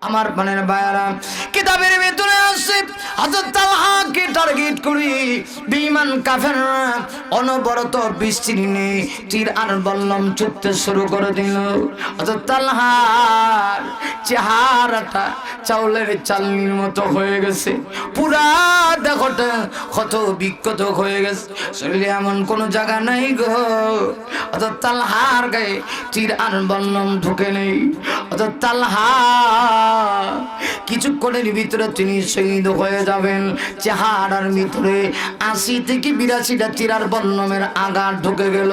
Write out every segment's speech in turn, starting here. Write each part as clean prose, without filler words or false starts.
আমার বানের বায়ারা কিতাবের ভিতরে আছে হযরত তালহাকে টার্গেট করে বেঈমান কাফেররা অনবরত বৃষ্টির নিয়ে তীর আর বল্লম ছুটতে শুরু করে দিল। হযরত তালহার চেহারাটা চাউলের চালনির মতো হয়ে গেছে, পুরা দেহটা ক্ষত বিক্ষত হয়ে গেছে, শরীরে এমন কোনো জায়গা নাই গো হযরত তালহার গায়ে তীর আর বল্লম ঢুকে নেই। হযরত তালহা কিছুক্ষণের ভিতরে তিনি শহীদ হয়ে যাবেন। চেহারার ভিতরে ৮০ থেকে ৮২টা তীরার বল্লমের আঘাত ঢুকে গেল।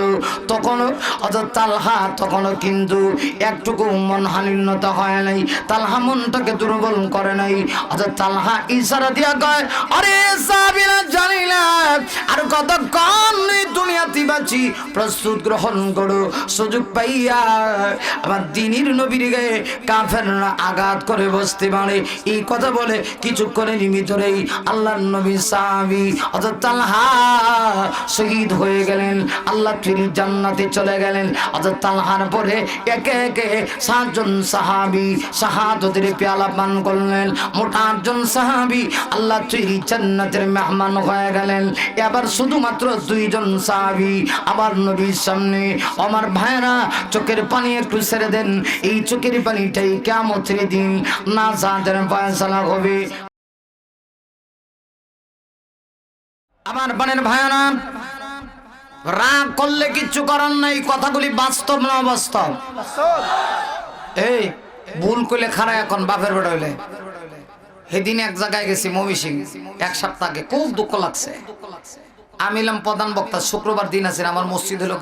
তখনও হযরত তালহা তখনও কিন্তু একটুকু মন হানিন্নতা হয় নাই, তালহা মনটাকে দুর্বল করে নাই। হযরত তালহা ইশারা দিয়া কয়, আরে সাহাবীরা জানি না আর কতক্ষণ এই দুনিয়াতে বাঁচি, প্রস্তুত গ্রহণ করো, সুযোগ পাইয়া আমার দ্বীনের নবীর গায়ে কাফেররা আঘাত করে বসতে পারে। এই কথা বলে কিছুক্ষণের ভিতরেই আল্লাহর নবী সাহাবী হযরত তালহা শহীদ হয়ে গেলেন, আল্লাহ ফিরি জান্নাতে চলে গেলেন। হযরত তালহার পরে একে একে ৭ জন সাহাবী শাহাদাতের পেয়ালা পান করলেন। মোট ৮ জন সাহাবী আল্লাহ ফিরি জান্নাতের মেহমান হয়ে গেলেন। এবার শুধুমাত্র 2 জন সাহাবী আবার নবীর সামনে। আমার ভাইরা চোখের পানি একটু ছেড়ে দেন, এই চোখের পানিটাই কিয়ামতের দিন নাজাতের ফয়সালা হবে। আমার বানের ভাইরা রাগ করলে কিচ্ছু করার নাই, কথাগুলি বাস্তব না অবাস্তব। এই ভুল করলে খারাপ এখন বাপের বেড়া হইলে। সেদিন এক জায়গায় গেছি ময়মনসিংহ, 1 সপ্তাহ আগে, খুব দুঃখ লাগছে। আমি এলাম প্রধান বক্তা, শুক্রবার দিন আছে, আমার মসজিদ হলো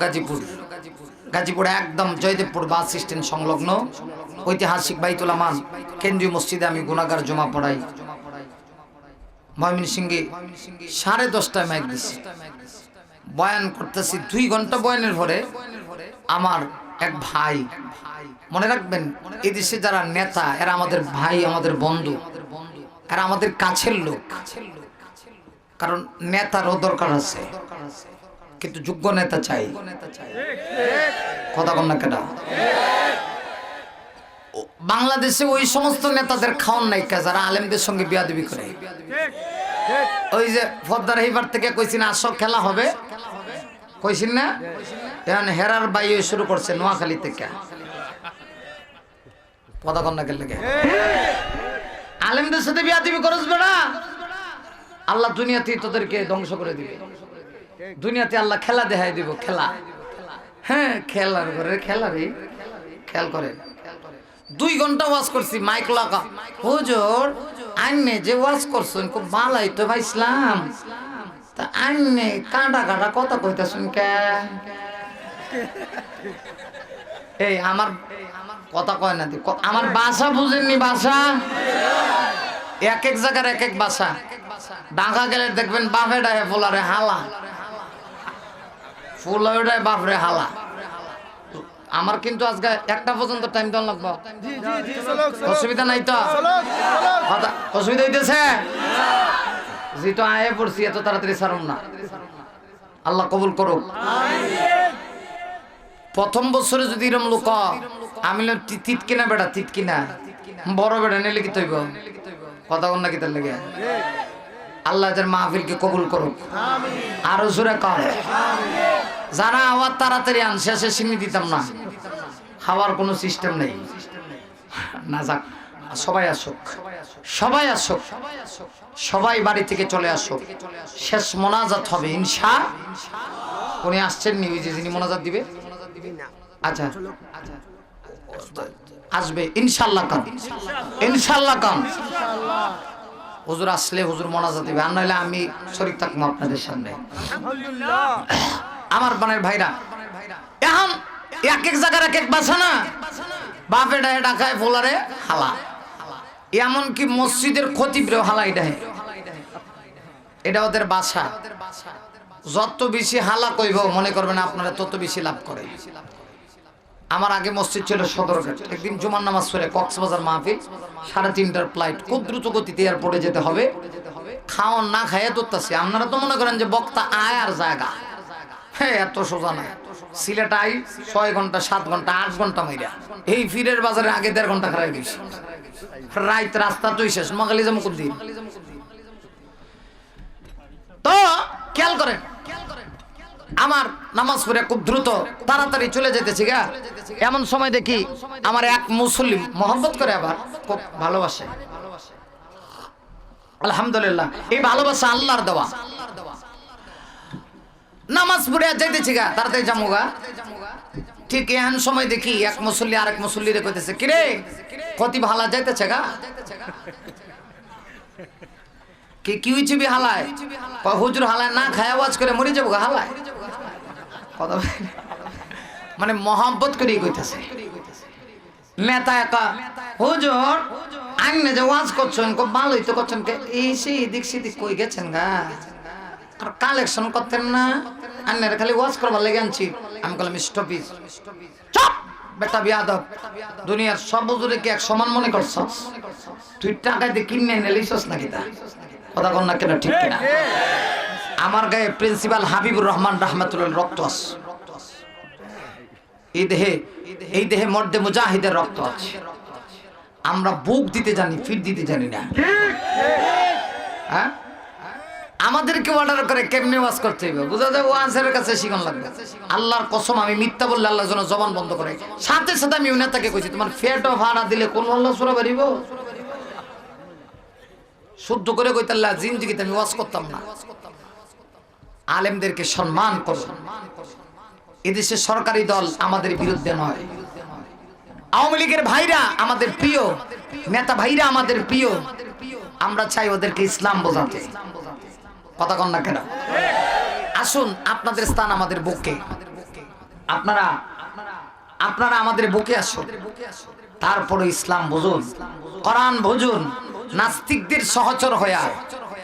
গাজীপুরে একদম জয়দেবপুর বাস স্ট্যান্ড সংলগ্ন ঐতিহাসিক বাইতুল আমান কেন্দ্রীয় মসজিদে আমি গুনাহগার জমা পড়াই। ময়মনসিংহে 10:30টায় মাইক দিছি, বয়ান করতেছি। 2 ঘন্টা বয়ানের পরে আমার এক ভাই, মনে রাখবেন এই দেশে যারা নেতা এরা আমাদের ভাই, আমাদের বন্ধু, এরা আমাদের কাছের লোক। কারণ নেতারও দরকার আছে, কিন্তু যোগ্য নেতা চাই। কথা বল না কেন? বাংলাদেশে ওই সমস্ত নেতাদের খাওয়ান নাই যারা আলেমদের সঙ্গে বিয়াদবি করে। ওই যে ফদ্দার এইবার থেকে কইছিন আসো খেলা হবে, কইছিন না? এখন হেরার বাইয়ে শুরু করছে নোয়াখালী থেকে। কথা কন না কেন? আলেমদের সাথে বিয়াদবি করছ বেড়া, আল্লাহ দুনিয়াতে তোদেরকে ধ্বংস করে দিবে। দুনিয়াতে আল্লাহ খেলা দেখাই দিব, খেলা। হ্যাঁ, খেলার ঘরে খেলা রে, খেয়াল করেন। 2 ঘন্টা ওয়াজ করছি, মাইক লাগা। হুজুর আইনে যে ওয়াজ করছেন খুব ভালোই তো ভাইছিলাম, তা আইনে কাঁটা কাঁটা কথা কইতাছেন কে? এই আমার কথা কয় না, আমার ভাষা বুঝেননি? ভাষা এক এক জায়গার এক এক ভাষা। ঢাকা গেলে দেখবেন বাপে ডাহে ফুলারে হালা, ফুলারে বাপরে হালা। আমার কিন্তু আজকে 1টা পর্যন্ত টাইম দেওয়া লাগবো, অসুবিধা নাই তো? অসুবিধা হইতেছে? যেটা আয়ে পড়ছি এত তাড়াতাড়ি ছাড়ুন না, আল্লাহ কবুল করুক। প্রথম বছরে যদি এরম লোক আমি তিত কিনা বেড়া, তিত কিনা বড় বেড়া নিলে কি তৈব? কথা বল না কি তার লেগে? আল্লাহ এদের মাহফিলকে কবুল করুক, আরো জোরে কর। যারা আওয়াজ তাড়াতাড়ি আন, শেষে চিনি দিতাম না, খাওয়ার কোনো সিস্টেম নেই না। যাক, সবাই আসুক, সবাই আসুক, সবাই বাড়ি থেকে চলে আসুক। শেষ মোনাজাত হবে ইনশাআল্লাহ। উনি আসছেন নি? ওই যে যিনি মোনাজাত দিবে, আচ্ছা আসবে ইনশাআল্লাহ। কান ইনশাআল্লাহ, কান হুজুর আসলে হুজুর মোনাজাত দিবে, আর নইলে আমি শরীক থাকবো আপনাদের সামনে। আমার বানের ভাইরা, এখন এক এক জায়গার এক এক বাসা না, বাপে ডাহে ডাকায় ফোলারে হালা, এমনকি মসজিদের খতিবরে হালাই ডাহে। এটা ওদের বাসা। যত বেশি হালা কইব মনে করবেন আপনারা তত বেশি লাভ করে। আমার আগে মসজিদ ছিল সদরঘাট। একদিন জুমার নামাজ পড়ে কক্সবাজার মাহফিল, 3:30টার ফ্লাইট, খুব দ্রুত গতিতে এয়ারপোর্টে যেতে হবে। খাওয়ান না খাইয়ে দৌড়তাছি। আপনারা তো মনে করেন যে বক্তা আয় আর জায়গা, হ্যাঁ এত সোজা না। সিলেটাই 6 ঘন্টা 7 ঘন্টা 8 ঘন্টা মাইরা এই ফিরের বাজারে আগে 1.5 ঘন্টা খারাপ গেছে রাত রাস্তা তুই শেষ মগালি যাবো কোন দিন তো খেয়াল করেন আমার নামাজ পড়ে খুব দ্রুত তাড়াতাড়ি চলে যেতেছি গা এমন সময় দেখি আমার এক মুসলিম মহব্বত করে আবার খুব ভালোবাসে আলহামদুলিল্লাহ এই ভালোবাসা আল্লাহর দেওয়া নামাজ পড়ে যাইতেছি গা তাড়াতাড়ি যাবো গা ঠিক এমন সময় দেখি এক মুসল্লি আরেক মুসল্লি রে কইতেছে কিরে কতি ভালা যাইতেছে গা কি হইছে বি হালায় হুজুর হালায় না খায় আওয়াজ করে মরে যাবো গা হালায় কথা মানে মহব্বত করেই কইতেছে নেতা একা হুজুর আইনে যে ওয়াজ করছেন খুব ভালোই তো করছেন এই সেই এদিক সেদিক কই গেছেন গা আর কালেকশন করতেন না আন্নের খালি ওয়াজ করবার লেগে আনছি আমি বললাম স্টপিস চুপ বেটা বিয়াদব দুনিয়ার সব হুজুরে কি এক সমান মনে করছস তুই টাকা দিয়ে কিনে নিলিছস নাকি তা কথা কন না কেন ঠিক কিনা আমার গায়ে প্রিন্সিপাল হাবিবুর রহমান রাহমাতুল্লাহ রক্ত আছে এই দেহে মর্দে মুজাহিদের রক্ত আছে আমরা বুক দিতে জানি ফিট দিতে জানি না হ্যাঁ আমাদেরকে অর্ডার করে কেমনে ওয়াজ করতে হবে বুঝা যায় ওয়াজের কাছে শিখন লাগবে আল্লাহর কসম আমি মিথ্যা বললে আল্লাহর জন্য জবান বন্ধ করে সাথে সাথে আমি নেতাকে কইছি তোমার ফেটও ভাড়া দিলে কোন আল্লাহ সূরা বাড়িব শুদ্ধ করে কইতে আল্লাহ জিন্দেগিতে আমি ওয়াজ করতাম না আলেমদেরকে সম্মান করো এদেশের সরকারি দল আমাদের বিরুদ্ধে নয় আওয়ামী লীগের ভাইরা আমাদের প্রিয় নেতা ভাইরা আমাদের প্রিয় আমরা চাই ওদেরকে ইসলাম বোঝাতে কথা কন না কেন আসুন আপনাদের স্থান আমাদের বুকে আপনারা আমাদের বুকে আসুন তারপরে ইসলাম বুঝুন কোরআন বুঝুন নাস্তিকদের সহচর হয়া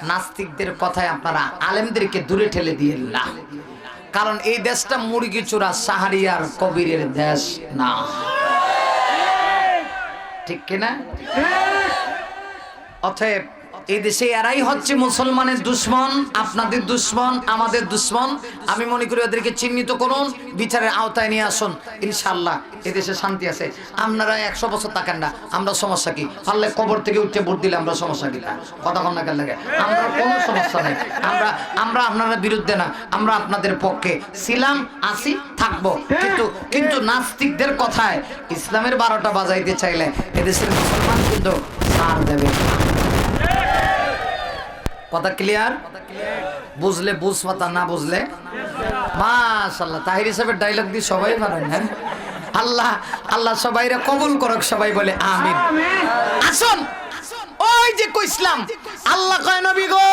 নাস্তিকদের কথায় আপনারা আলেমদেরকে দূরে ঠেলে দিয়েন না কারণ এই দেশটা মুরগি চোরা সাহারিয়ার কবিরের দেশ না ঠিক কিনা অতএব এই দেশে এরাই হচ্ছে মুসলমানের দুশ্মন আপনাদের দুশ্মন আমাদের দুশ্মন আমি মনে করি ওদেরকে চিহ্নিত করুন বিচারের আওতায় নিয়ে আসুন ইনশাআল্লাহ এই দেশে শান্তি আছে আপনারা 100 বছর তাকান না আমরা সমস্যা কি পারলে কবর থেকে উঠে ভোট দিলে আমরা সমস্যা কি কথা কন না কেন লাগে আমরা কোনো সমস্যা নাই আমরা আপনারা বিরুদ্ধে না আমরা আপনাদের পক্ষে ছিলাম আছি থাকবো কিন্তু নাস্তিকদের কথায় ইসলামের 12টা বাজাইতে চাইলে এদেশের মুসলমান কিন্তু ছাড় দেবে কথা ক্লিয়ার বুঝলে বুঝ পাতা না বুঝলে মাশাআল্লাহ তাহির সাহেবের ডায়লগ দিয়ে সবাই পারেন হ্যাঁ আল্লাহ সবাইরা কবুল করুক সবাই বলে আমিন আসুন ওই যে কইছিলাম আল্লাহ কয় নবী গো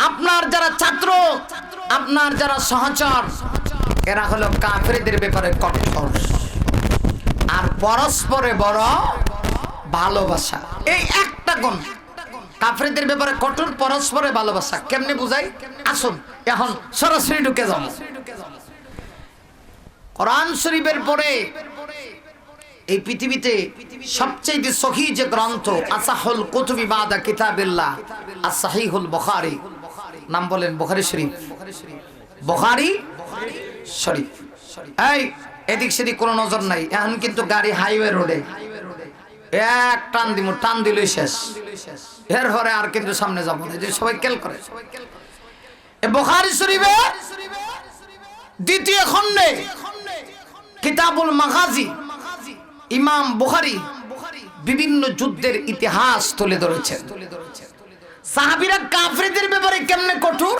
আপনার যারা ছাত্র আপনার যারা সহচর এরা হলো কাফেরদের ব্যাপারে কঠোর আর পরস্পরে বড় ভালোবাসা এই একটা গুণ কাফেরদের ব্যাপারে কঠোর পরস্পরে ভালোবাসা কেমনে বুঝাই আসুন এখন সরাসরি ঢুকে যাব কোরআন শরীফের পরে এই পৃথিবীতে সবচেয়ে সহিহ যে গ্রন্থ আসাহুল কুতুবি বাদা কিতাবিল্লাহ as-সাহিহুল বুখারী নাম বলেন বুখারী শরীফ বুখারী শরীফ এই এদিক সেদিক কোনো নজর নাই এখন কিন্তু গাড়ি হাইওয়ে রোডে এক টান দিলই শেষ এর পরে আর কিন্তু সামনে যাবো না যে সবাই খেয়াল করে বুখারী শরীফে দ্বিতীয় খণ্ডে কিতাবুল মাগাজি ইমাম বুখারী বিভিন্ন যুদ্ধের ইতিহাস তুলে ধরেছেন সাহাবীরা কাফেরদের ব্যাপারে কেমনে কঠোর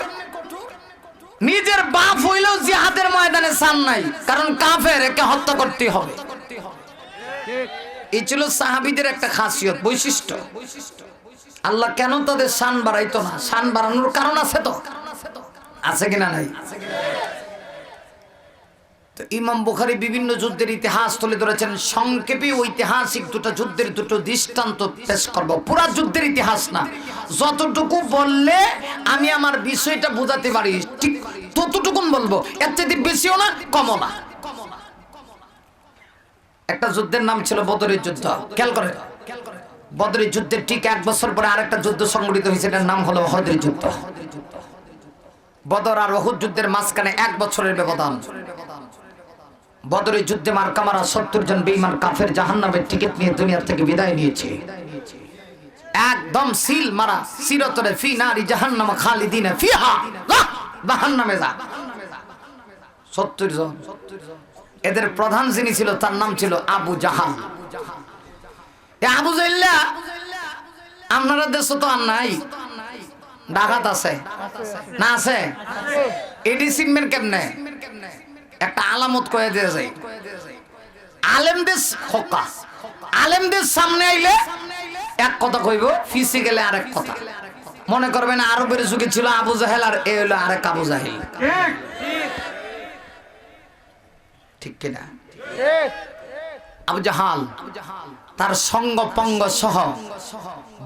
নিজের বাপ হইলেও জিহাদের ময়দানে সান নাই কারণ কাফের একে হত্যা করতে হবে এই ছিল সাহাবীদের একটা খাসিয়ত বৈশিষ্ট্য আল্লাহ কেন তাদের শান বাড়াইতো না শান বাড়ানোর কারণ আছে তো আছে কিনা নাই তো ইমাম বুখারী বিভিন্ন যুদ্ধের ইতিহাস তুলে ধরেছেন সংক্ষেপে ঐতিহাসিক দুটো দৃষ্টান্ত পেশ করব পুরো যুদ্ধের ইতিহাস না যতটুকু বললে আমি আমার বিষয়টা বোঝাতে পারি ঠিক ততটুকুন বলবো এর চেয়ে বেশিও না কমও না একটা যুদ্ধের নাম ছিল বদরের যুদ্ধ খেয়াল করেন বদরের যুদ্ধের ঠিক 1 বছর পরে আরেকটা যুদ্ধ সংঘটিত হয়েছে এটার নাম হলো উহুদের যুদ্ধ বদর আর উহুদ যুদ্ধের মাঝখানে 1 বছরের ব্যবধান বদরের যুদ্ধে মার্কা মারা 70 জন বেঈমান কাফের জাহান্নামের টিকিট নিয়ে দুনিয়া থেকে বিদায় নিয়েছে। একদম সিল মারা, সিরাতুল ফি নারি জাহান্নাম খালিদিনা ফিহা, জাহান্নামে যা। 70 জন। এদের প্রধান যিনি ছিল তার নাম ছিল আবু জাহাল। আবু জাহল আপনারা দেশে তো আর নাই, ডাকাত আছে না? আছে। এডি চিনবেন কেমনে? একটা আলামত কয়ে দিয়ে যায়, আলেমদের খোকা, আলেমদের সামনে আইলে এক কথা কইব, ফিসে গেলে আরেক কথা। মনে করবেন আরবের যুগে ছিল আবু জাহেল, আর এ হলো আরেক আবু জাহেল। ঠিক কিনা? আবু জাহাল তার সঙ্গ পঙ্গ সহ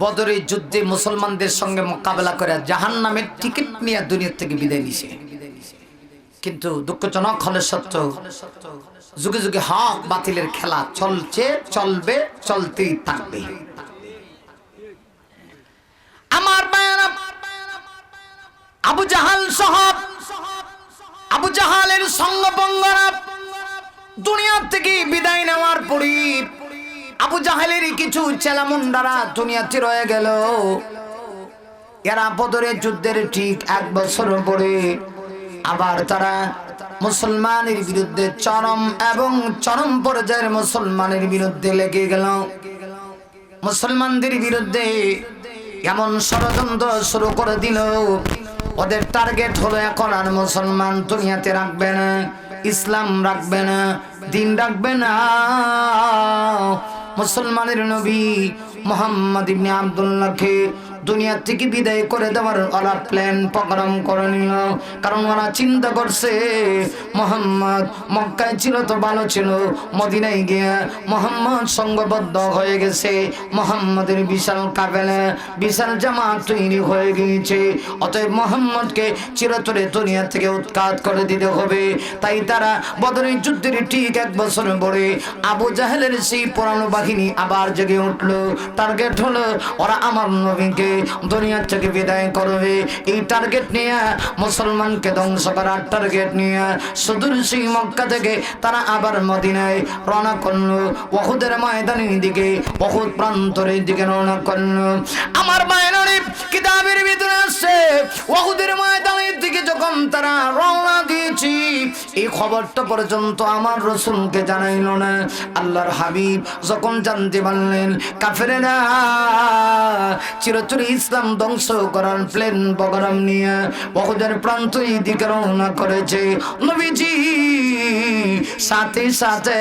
বদরের যুদ্ধে মুসলমানদের সঙ্গে মোকাবেলা করে জাহান্নামের টিকিট নিয়ে দুনিয়া থেকে বিদায় নিছে। কিন্তু দুঃখজনক হলে সত্য, যুগে যুগে হক বাতিলের খেলা চলছে, চলবে, চলতেই থাকবে। আমার ভাইয়েরা, আবু জাহাল সহ আবু জাহালের সঙ্গপঙ্গরা দুনিয়া থেকে বিদায় নেওয়ার পরই আবু জাহালের কিছু চেলামুন্ডারা দুনিয়াতে রয়ে গেল। এরা বদরের যুদ্ধের ঠিক 1 বছর পরে আবার তারা মুসলমানের বিরুদ্ধে চরম এবং চরম পর্যায়ের মুসলমানের বিরুদ্ধে লেগে গেল। মুসলমানদের বিরুদ্ধে এমন ষড়যন্ত্র শুরু করে দিল, ওদের টার্গেট হলো এখন আর মুসলমান দুনিয়াতে রাখবে না, ইসলাম রাখবে না, দিন রাখবে না। মুসলমানের নবী মুহাম্মদ ইবনে আব্দুল্লাহকে দুনিয়া থেকে বিদায় করে দেওয়ার ওরা প্ল্যান প্রোগ্রাম করে নিল। কারণ ওরা চিন্তা করছে মুহাম্মদ মক্কায় ছিল তো ভালো ছিল, মদিনায় গিয়ে মুহাম্মদ সংঘবদ্ধ হয়ে গেছে, মুহাম্মদের বিশাল কাফেলা, বিশাল জামাত তৈরি হয়ে গিয়েছে। অতএব মুহাম্মদকে চিরতরে দুনিয়া থেকে উৎখাত করে দিতে হবে। তাই তারা বদরের যুদ্ধের ঠিক 1 বছর পরে আবু জাহেলের সেই পুরানো বাহিনী আবার জেগে উঠলো। টার্গেট হলো ওরা আমার নবীকে দুনিয়া থেকে বিদায় করবে। এই টার্গেট নিয়ে, মুসলমানকে ধ্বংস করার টার্গেট নিয়ে সুদূর সেই মক্কা থেকে তারা আবার মদিনায় রওনা করলো। উহুদের ময়দানের দিকে, উহুদ প্রান্তরের দিকে রওনা করলো। আমার মায়ের কিতাবের ভিতরে আছে, উহুদের ময়দানের দিকে যখন তারা রওনা দিয়েছি, এই খবরটা পর্যন্ত আমার রাসূলকে জানাইল না। আল্লাহর হাবিব যখন জানতে পারলেন কাফেরেরা চিরতরে ইসলাম ধ্বংস করার প্ল্যান প্রোগ্রাম নিয়ে উহুদের প্রান্তের দিকে রওনা করেছে, নবীজি সাথে সাথে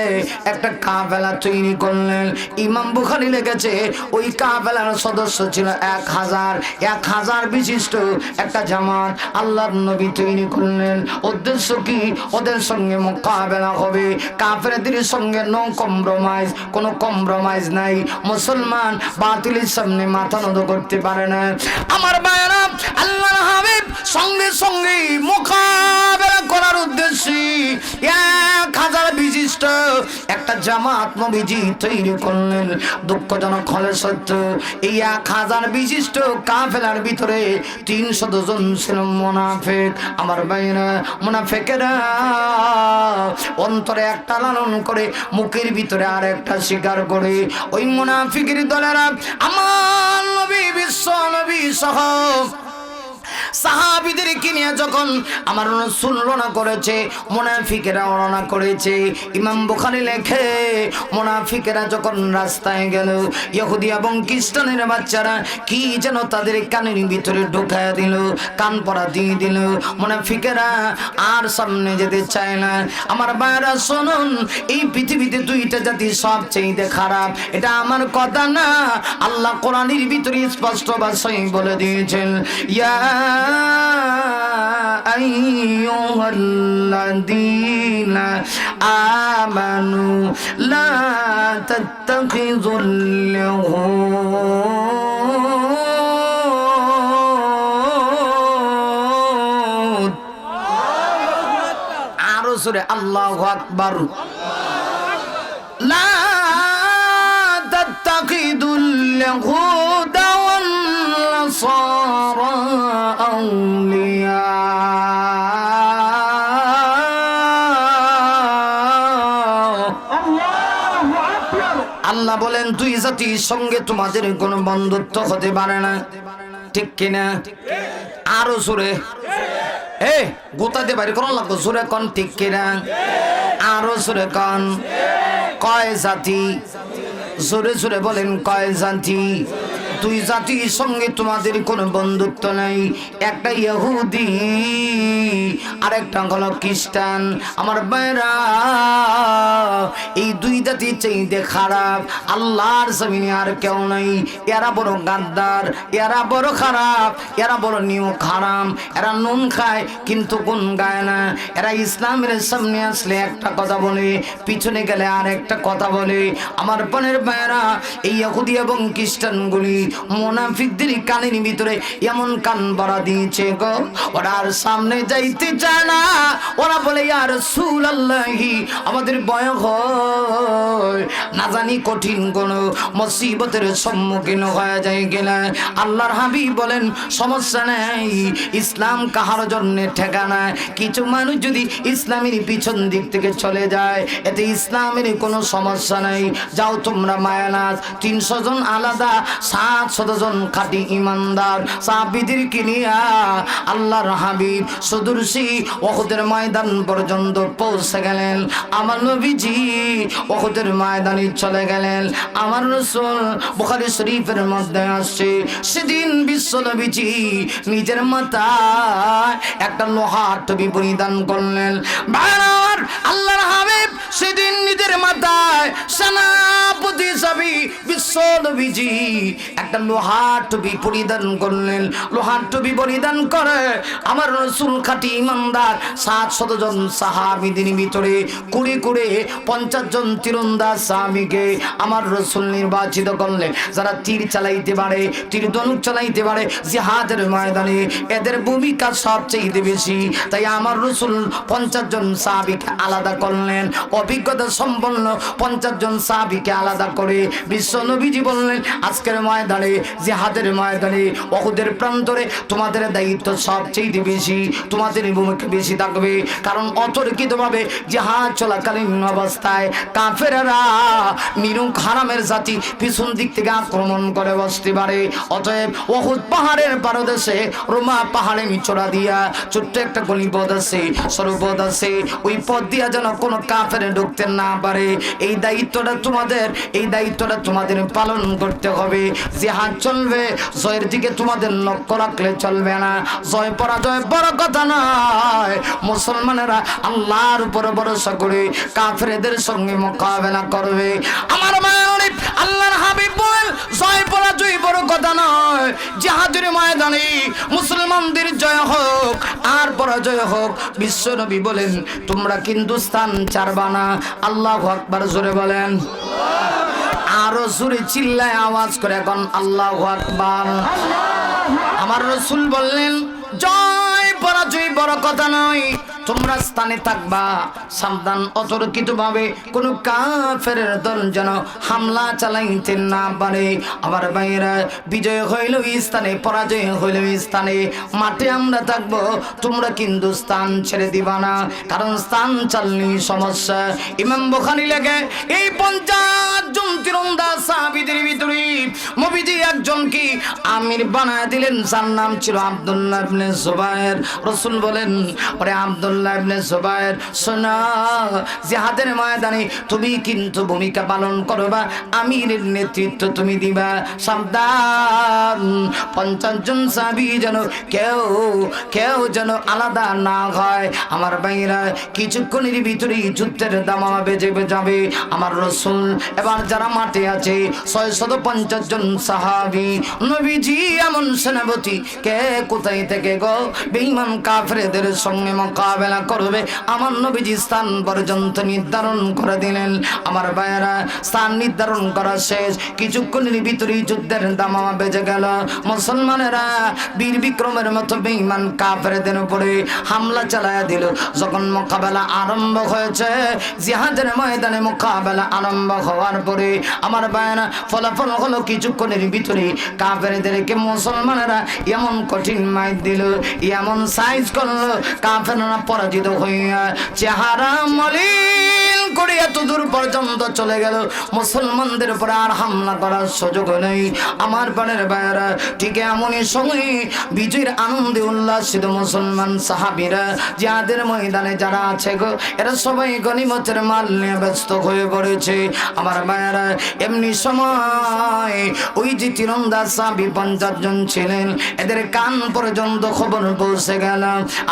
একটা কাফেলা তৈরি করলেন। ইমাম বুখারী লিখেছে ওই কাফেলার সদস্য ছিল 1000 বিশিষ্ট একটা জামাত আল্লাহর নবী তৈরি করলেন। উদ্দেশ্য কি? ওদের সঙ্গে মোকাবেলা হবে, কাফেরদের সঙ্গে নো কম্প্রোমাইজ, কোনো কম্প্রোমাইজ নাই। মুসলমান বাতিলের সামনে মাথা নত করতে পারে না। আমার ভাইয়েরা, আল্লাহর হাবিব সঙ্গে সঙ্গে মোকাবেলা করার উদ্দেশ্যে 1000 বিশিষ্ট একটা জামাত নবীজি তৈরি করলেন। দুঃখজনক হলে সত্য, এই 1000 বিশিষ্ট কাফেলার ভিতরে 300 জন ছিল মুনাফিক। আমার ভাইয়েরা, মুনাফিকেরা অন্তরে একটা লালন করে, মুখের ভিতরে আর একটা স্বীকার করে। ওই মুনাফিকের দলেরা আমার নবী, বিশ্ব নবী সহ সাহাবীদেরকে নিয়ে যখন আমার রাসূল রওনা করেছে, মুনাফিকেরা রওনা করেছে। ইমাম বুখারী লেখে মুনাফিকেরা যখন রাস্তায় গেল, ইহুদি এবং খ্রিস্টানের বাচ্চারা কি যেন তাদের কানের ভিতরে ঢোকায় দিল, কান পরা দিয়ে দিল। মুনাফিকেরা আর সামনে যেতে চায় না। আমার ভাইরা শুনুন, এই পৃথিবীতে 2টা জাতি সবচেয়ে খারাপ, এটা আমার কথা না, আল্লাহ কোরআনের ভিতরে স্পষ্ট ভাষায় বলে দিয়েছেন, ইয়া আইয়ুহাল্লাযীনা আমানু লা তাত্তাখিযুল ইয়াহুদ। আরো জোরে আল্লাহু আকবার। লা তাত্তাখিযুল ইয়াহুদা ওয়ান নাসারা আউলিয়া আল্লাহ বলেন দুই জাতির সঙ্গে তোমাদের কোনো বন্ধুত্ব হতে পারে না, ঠিক কিনা? আরো জোরে গোতাতে পারি কোন লাগতো, জোরে কন ঠিক কিনা? আরো জোরে কন। কয় জাতি? জোরে জোরে বলেন কয় জাতি? দুই জাতির সঙ্গে তোমাদের কোনো বন্ধুত্ব নাই, একটা ইহুদি আর একটা হলো খ্রিস্টান। আমার ভাইরা, এই দুই জাতি চাইতে খারাপ আল্লাহর জমিনে আর কেউ নাই। এরা বড় গাদ্দার, এরা বড় খারাপ, এরা বড় নিয়ম খারাপ, এরা নুন খায় কিন্তু গুণ গায় না। এরা ইসলামের সামনে আসলে একটা কথা বলে, পিছনে গেলে আর একটা কথা বলে। আমার বোনের ভাইরা, এই ইহুদি এবং খ্রিস্টানগুলি মুনাফিকদের কানের ভিতরে এমন কান ভরা দিয়েছে গো, ওরা আর সামনে যাইতে চায় না। ওরা বলে ইয়া রাসূলুল্লাহি, আমাদের ভয় হয় না জানি কঠিন কোন মুসিবতের সম্মুখীন হয়ে যায় কিনা। আল্লাহর হাবিব বলেন সমস্যা নেই, ইসলাম কাহার জন্য ঠেকানা। কিছু মানুষ যদি ইসলামের পিছন দিক থেকে চলে যায়, এতে ইসলামের কোনো সমস্যা নাই। যাও তোমরা মায়ানাথ 300 জন আলাদা, 700 জন খাঁটি ইমানদার সাহাবীদের কিনিয়া আল্লাহর হাবিব সুদূরসী উহুদের ময়দান পর্যন্ত পৌঁছে গেলেন। আমার নবীজি উহুদের ময়দানে চলে গেলেন। আমার রাসূল বুখারী শরীফের মধ্যে আসছে, সেদিন বিশ্ব নবীজি নিজের মাথায় একটা লোহার টুপি পরিধান করলেন। বারবার আল্লাহর হাবিব সেদিন নিজের মাথায় সেনাপতি হিসাবে বিশ্ব নবীজি একটা লোহার টুপি পরিধান করলেন। লোহার টুপি পরিধান করে আমার রাসূল খাঁটি ইমানদার 700 জন সাহাবীদের ভিতরে কুড়ি কুড়ি 50 জন তীরন্দাজ সাহাবীকে আমার রাসূল নির্বাচিত করলেন, যারা তীর চালাইতে পারে, তীর ধনুক চালাইতে পারে জিহাদের ময়দানে। এদের ভূমিকা সবচেয়ে বেশি, তাই আমার রাসূল 50 জন সাহাবীকে আলাদা করলেন। অভিজ্ঞতা সম্পন্ন 50 জন সাহাবীকে আলাদা করে বিশ্ব নবীজি বললেন, আজকের ময়দানে জিহাদের ময়দানে উহুদের প্রান্তরে তোমাদের দায়িত্ব সবচেয়ে বেশি, তোমাদের ভূমিকা বেশি থাকবে। কারণ অতর্কিতভাবে জিহাদ চলাকালীন অবস্থায় কাফেররা নিরুক হারামের জাতি পিছন দিক থেকে আক্রমণ করে বসতে পারে। অতএব উহুদ পাহাড়ের পারদেশে রোমা পাহাড়ে নিচড়া দিয়া ছোট্ট একটা গলিপথ আছে, সরুপথ আছে, ওই পথ দিয়া যেন কোনো কাফের ঢুকতে না পারে। এই দায়িত্বটা তোমাদের পালন করতে হবে। জিহাদ চলবে, জয়ের দিকে তোমাদের লক্ষ্য রাখলে চলবে না। জয় পরাজয় বড় কথা নয়, মুসলমানেরা আল্লাহর উপর ভরসা করে কাফেরদের সঙ্গে মোকাবেলা করবে। আমার মায়ের আল্লাহর হাবিব বলেন, জয় পরাজয় বড় কথা নয়, জিহাদের ময়দানে মুসলমানদের জয় হোক আর পরাজয় হোক। বিশ্ব নবী বলেন, তোমরা কিন্তু স্থান ছাড়বা না। আল্লাহু আকবার জোরে বলেন, আরো জোরে চিল্লায় আওয়াজ করে এখন আল্লাহু আকবার। আমার রাসূল বললেন, জয় পরাজয় বড় কথা নয়, তোমরা স্থানে থাকবা, সাবধান অতর্কিতভাবে কোন কাফের দল যেন হামলা চালাইতে না পারে। আবার ভাইরা, বিজয় হইল স্থানে, পরাজয় হইল স্থানে, মাঠে আমরা থাকবো, তোমরা কিন্তু স্থান ছেড়ে দিবা না, কারণ স্থান চালনি সমস্যা। ইমাম বুখারী লেখে, এই 50 জন তীরন্দাজ সাহাবীদের ভিতরে নবীজি একজনকে আমির বানায় দিলেন, যার নাম ছিল আব্দুল্লাহ ইবনে জুবায়ের। রাসূল বলেন, ওরে আব্দুল্লাহ ইবনে জুবায়ের, শোনো, জিহাদের ময়দানে তুমি কিন্তু ভূমিকা পালন করবা, আমিরের নেতৃত্ব তুমি দিবা। সাবধান, 50 জন সাহাবী যেন কেউ যেন আলাদা না হয়। আমার ভাইরা, কিছুক্ষণের ভিতরেই যুদ্ধের দামামা বেজে যাবে। আমার রাসূল এবার যারা মাঠে আছে 650 জন সাহাবী, নবীজি এমন সেনাপতি কে কোথায় থেকে গো বেঈমান কাফেরদের সঙ্গে মোকাবেলা করবে, আমার নবীজি স্থান পর্যন্ত নির্ধারণ করে দিলেন। আমার ভাইয়েরা, স্থান নির্ধারণ করা শেষ, কিছুক্ষণের ভিতরেই যুদ্ধের দামামা বেজে গেল। মুসলমানেরা বীর বিক্রমের মতো বেঈমান কাফেরদের উপরে হামলা চালায়া দিল। যখন মোকাবেলা আরম্ভ হয়েছে, জিহাদের ময়দানে মোকাবেলা আরম্ভ হওয়ার পরে আমার ভাইয়েরা, ফলাফল হলো কিছুক্ষণের ভিতরে কাফেরদেরকে মুসলমানেরা এমন কঠিন মাইর দিল, এমন সাইজ করলো, কাফেররা পরাজিত হইয়া চেহারা মলিন করে এত দূর পর্যন্ত চলে গেল, মুসলমানদের উপর আর হামলা করার সুযোগ নেই। আমার প্রাণের ভাইয়েরা, ঠিক এমনই সময় বিজয়ের আনন্দে উল্লাসিত মুসলমান সাহাবীরা জিহাদের ময়দানে যারা আছে গো, এরা সবাই গনিমতের মাল নিয়ে ব্যস্ত হয়ে পড়েছে। আমার ভাইয়েরা, এমনি সময় ওই যে তীরন্দাজ সাহাবী 50 জন ছিলেন, এদের কান পর্যন্ত খবর পৌঁছে গেল।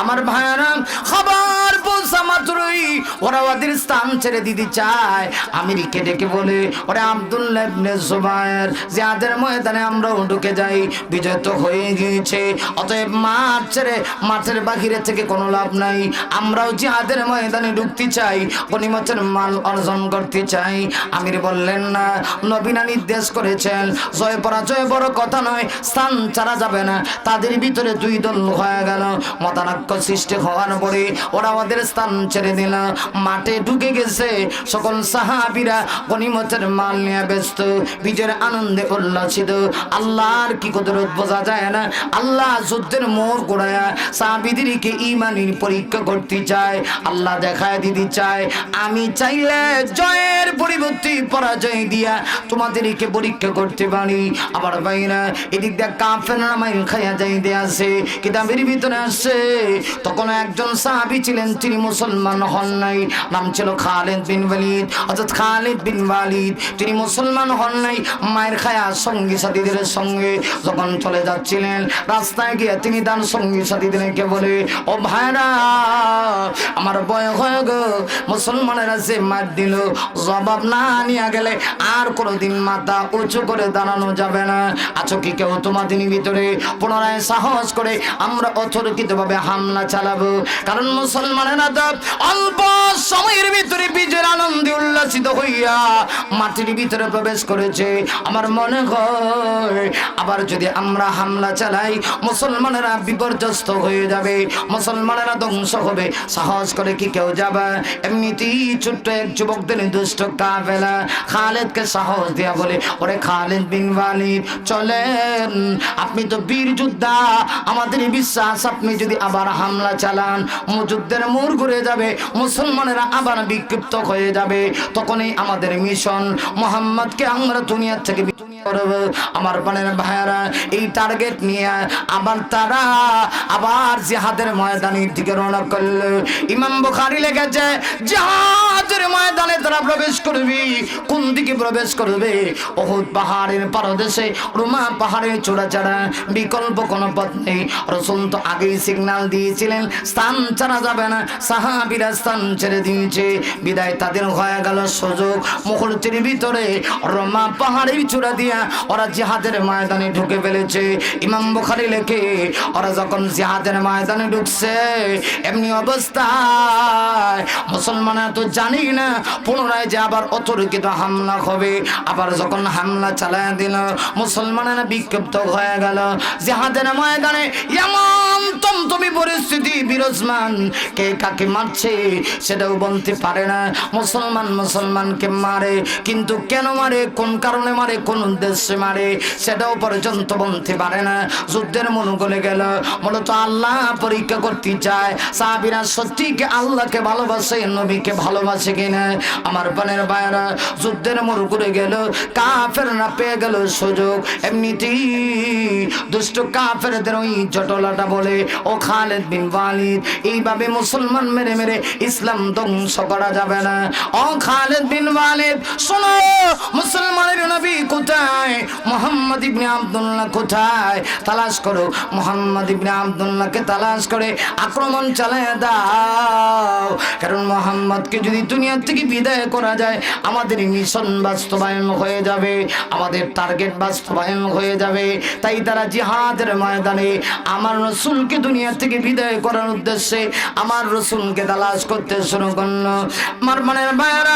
আমার ভাইয়েরা, খবর পৌঁছা মাত্রই ওরা ওদের স্থান ছেড়ে দিতে চায়। আমিরকে ডেকে বলে, ওরে আব্দুল্লাহ ইবনে জুবায়ের, জিহাদের ময়দানে আমরাও ঢুকে যাই, বিজয় তো হয়ে গিয়েছে, অতএব মাঠ ছেড়ে মাঠের বাহিরে থেকে কোনো লাভ নাই, আমরাও জিহাদের ময়দানে ঢুকতে চাই, গনিমতের মাল অর্জন করতে চাই। আমির বললেন, না, নবী না নির্দেশ করেছেন জয় পরাজয় বড় কথা নয়, স্থান ছাড়া যাবে না। তাদের ভিতরে দুই দল হয়ে গেল, মতানৈক্য সৃষ্টি হওয়ার পরে ওরা ওদের স্থান ছেড়ে দিল, মাঠে ঢুকে গেছে। সকল সাহাবীরা গনিমতের মাল নিয়ে ব্যস্ত, বিজয়ের আনন্দে উল্লাসিত। আল্লাহর কি কুদরত বোঝা যায় না। আল্লাহ যুদ্ধের মোড় ঘোরায়া সাহাবীদেরকে ঈমানের পরীক্ষা করতে চায়, আল্লাহ দেখায় দিতে চায়, আমি চাইলে জয়ের পরিবর্তে পরাজয় দিয়া তোমাদেরকে পরীক্ষা করতে পারি। আবার বাইরা এদিক দিয়ে কাফেররা মাইল খাইয়া যাইতে আসে, কিতাবের ভিতরে আসে তখন একজন সাহাবী ছিলেন, তিনি মুসলমান হন নাই, নাম ছিল খালিদ বিন ওয়ালিদ। অর্থাৎ খালিদ বিন ওয়ালিদ তিনি মুসলমান হন নাই, মায়ের খায়া সঙ্গী সাথীদের সঙ্গে যখন চলে যাচ্ছিলেন, রাস্তায় গিয়ে তিনি তার সঙ্গী সাথীদেরকে বলে, ও ভাইরা, আমার ভয় হয়ে গো, মুসলমানেরা যে মার দিল, জবাব না নিয়ে গেলে আর কোনোদিন মাথা উঁচু করে দাঁড়ানো যাবে না। আছো কি কেউ তোমাদের ভিতরে পুনরায় সাহস করে আমরা অতর্কিতভাবে হামলা চালাবো? কারণ মুসলমানেরা তো অল্প সময়ের ভিতরে বিজয়ের আনন্দে উল্লাসিত হইয়া মাটির ভিতরে প্রবেশ করেছে। আমার মনে হয় আবার যদি আমরা হামলা চালাই, মুসলমানেরা বিপর্যস্ত হয়ে যাবে, মুসলমানেরা ধ্বংস হবে। সাহস করে কি কেউ যাবে? এমনিতেই ছোট্ট এক যুবকদের দুষ্ট কাফেলা খালিদকে সাহস দিয়া বলে, ওরে খালিদ বিন ওয়ালিদ, চলেন, আপনি তো বীর যোদ্ধা, আমাদের বিশ্বাস আপনি যদি আবার হামলা চালান, যুদ্ধের মোড় ঘুরে যাবে, মুসলমানেরা আবার বিক্ষিপ্ত হয়ে যাবে, তখনই আমাদের মিশন মুহাম্মদকে আমরা দুনিয়া থেকে করব। আমার প্রাণের ভাইয়েরা, এই টার্গেট নিয়ে আবার তারা আবার জিহাদের ময়দানের দিকে রওনা করল। ইমাম বুখারী লিখেছে, জিহাদের ময়দানে তারা প্রবেশ করবে। কোন দিকে প্রবেশ করবে? উহুদ পাহাড়ের পাদদেশে, রুমা পাহাড়ের চূড়াচাড়া, বিকল্প কোনো পথ নেই। রাসূল তো আগেই সিগন্যাল দিয়েছিলেন স্থান ছাড়া যাবে না, সাহাবীরা স্থান ছেড়ে দিয়েছে, বিদায় তাদের হয়ে গেল সুযোগ। মুহূর্তের ভিতরে রুমা পাহাড়ের চূড়া দিয়ে ওরা জিহাদের ময়দানে ঢুকে ফেলেছে। ইমাম বুখারী লেখে, ওরা যখন জিহাদের ময়দানে ঢুকছে, এমনি অবস্থায় মুসলমানরা তো জানি না পুনরায় যে আবার অতর্কিত হামলা হবে। আবার যখন হামলা চালায় দিল, মুসলমানেরা বিক্ষিপ্ত হয়ে গেল। জিহাদের ময়দানে এমন তমতমি পরিস্থিতি বিরাজমান, কে কাকে মারছে সেটাও বলতে পারে না। মুসলমান মুসলমানকে মারে, কিন্তু কেন মারে, কোন কারণে মারে, কোন উদ্দেশ্যে মারে সেটাও পর্যন্ত বলতে পারে না। যুদ্ধের মন গলে গেল, মূলত আল্লাহ পরীক্ষা করতে চায় সাহাবীরা সত্যি কি আল্লাহকে ভালোবাসে, নবীকে ভালোবাসে কিনা। আমার প্রাণের ভাইয়েরা, যুদ্ধের মন ঘুরে গেল, কাফেররা পেয়ে গেল সুযোগ। এমনিতেই দুষ্ট কাফেরদের ওই জটলাটা বলে, ও খালিদ বিন ওয়ালিদ, এইভাবে মুসলমান মেরে মেরে ইসলাম ধ্বংস করা যাবে না। ও খালিদ বিন ওয়ালিদ, শোনো, মুসলমানের নবী কোথায়? মুহাম্মদ ইবনে আব্দুল্লাহ কোথায়? তালাশ করো। মুহাম্মদ ইবনে আব্দুল্লাহকে তালাশ করে আক্রমণ চালিয়ে দাও। কারণ মুহাম্মদকে যদি দুনিয়া থেকে বিদায় করা যায়, আমাদের মিশন বাস্তবায়ন হয়ে যাবে, আমাদের টার্গেট বাস্তবায়ন হয়ে যাবে। তাই তারা জিহাদের ময়দানে আমার রাসূলকে দুনিয়া থেকে বিদায় করার উদ্দেশ্যে আমার রাসূলকে তালাশ করতে শুরু করলো। আমার মনের ভাইয়েরা,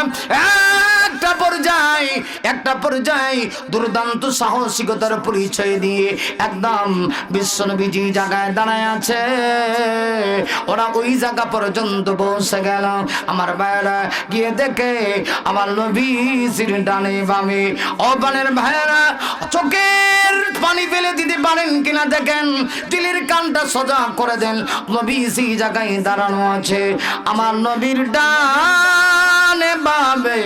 একটা পর্যায়ে দুর্দান্ত সাহসিকতার পরিচয় দিয়ে একদম বিশ্বনবীজি জায়গায় দাঁড়ায় আছে, ওরা ওই জায়গা পর্যন্ত পৌঁছে গেল। আমার ভাইয়েরা গিয়ে দেখে আমার নবীজির ডানে বামে, ও বানের ভাইয়েরা, চোখের পানি ফেলে দিতে পারেন কিনা দেখেন, দিলের কানটা সোজা করে দেন। নবী সেই জায়গায় দাঁড়ানো আছে, আমার নবীর ডানে বামে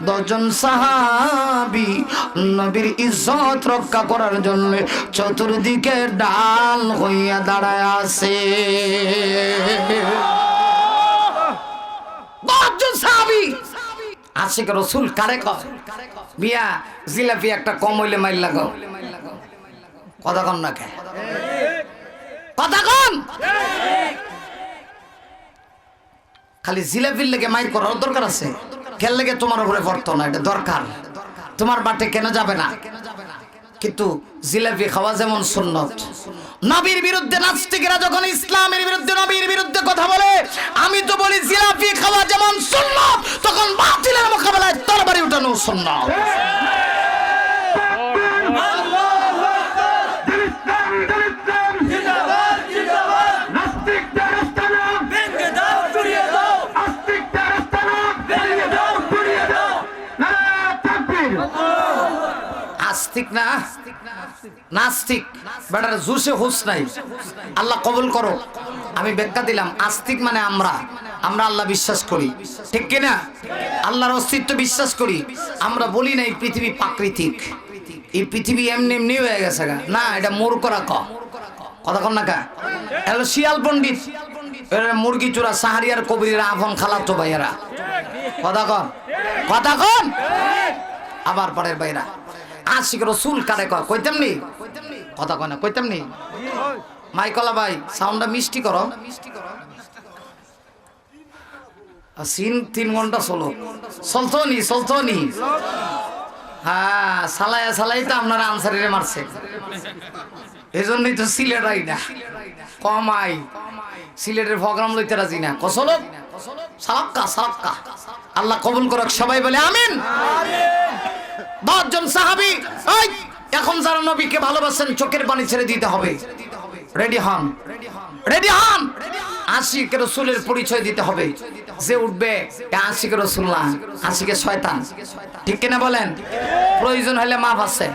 10 জন সাহাবী নবীর ইজ্জত রক্ষা করার জন্য চতুর্দিকে ডাল হইয়া দাঁড়ায় আছে। 10 জন সাহাবী আশিক রাসূল কারে কয়? বিয়া জিলাপি একটা কম হইলে মাইল লাগাও। কথা কন না কে? কথা কন। খালি জিলাপির লেগে মাইর করার দরকার আছে? কেন লেগে তোমার উপরে পড়তো না? এটা দরকার। তোমার বাটে কেন যাবে না? কিন্তু জিলাপি খাওয়া যেমন সুন্নত, নবীর বিরুদ্ধে নাস্তিকেরা যখন ইসলামের বিরুদ্ধে নবীর বিরুদ্ধে কথা বলে, আমি তো বলি জিলাপি খাওয়া যেমন সুন্নত, তখন বাতিলের মোকাবেলায় তরবারি উঠানো সুন্নত। আস্তিক না নাস্তিক, বেটার জুসে হুস নাই। আল্লাহ কবুল করো। আমি ব্যাখ্যা দিলাম, আস্তিক মানে আমরা আল্লাহ বিশ্বাস করি, ঠিক কিনা? আল্লাহর অস্তিত্ব বিশ্বাস করি। আমরা বলি না এই পৃথিবী প্রাকৃতিক, এই পৃথিবী এমনি এমনি হয়ে গেছে না, এটা মূর্খরা কথা কন না কা? এলো শিয়াল পণ্ডিত, মুরগি চোরা সাহারিয়ার কবিরা আফন খালাতো ভাইয়েরা, কথা কন। আবার পরের ভাইরা আশিক রাসূল কারে কয়? কইতাম নি? কথা কয় না, কইতাম নি? মাইকলা ভাই সাউন্ডটা মিষ্টি করো। সিন 3 ঘন্টা চলতো নি। হ্যাঁ, সালাই তো আপনারা আনসারিরে মারছে, এই জন্যই তো সিলেটাই না কমাই, সিলেটের প্রোগ্রাম লইতে রাজি না। কসলক সালাক্কা। আল্লাহ কবুল করক, সবাই বলে আমিন। 10 জন সাহাবী, এখন যারা নবীকে ভালোবাসেন চোখের পানি ছেড়ে দিতে হবে। রেডি হন। আশিক রাসূলের পরিচয় দিতে হবে। যে উঠবে আশিক রাসূল না, আশিকে শয়তান, ঠিক কিনা বলেন? প্রয়োজন হলে মাফ আছে,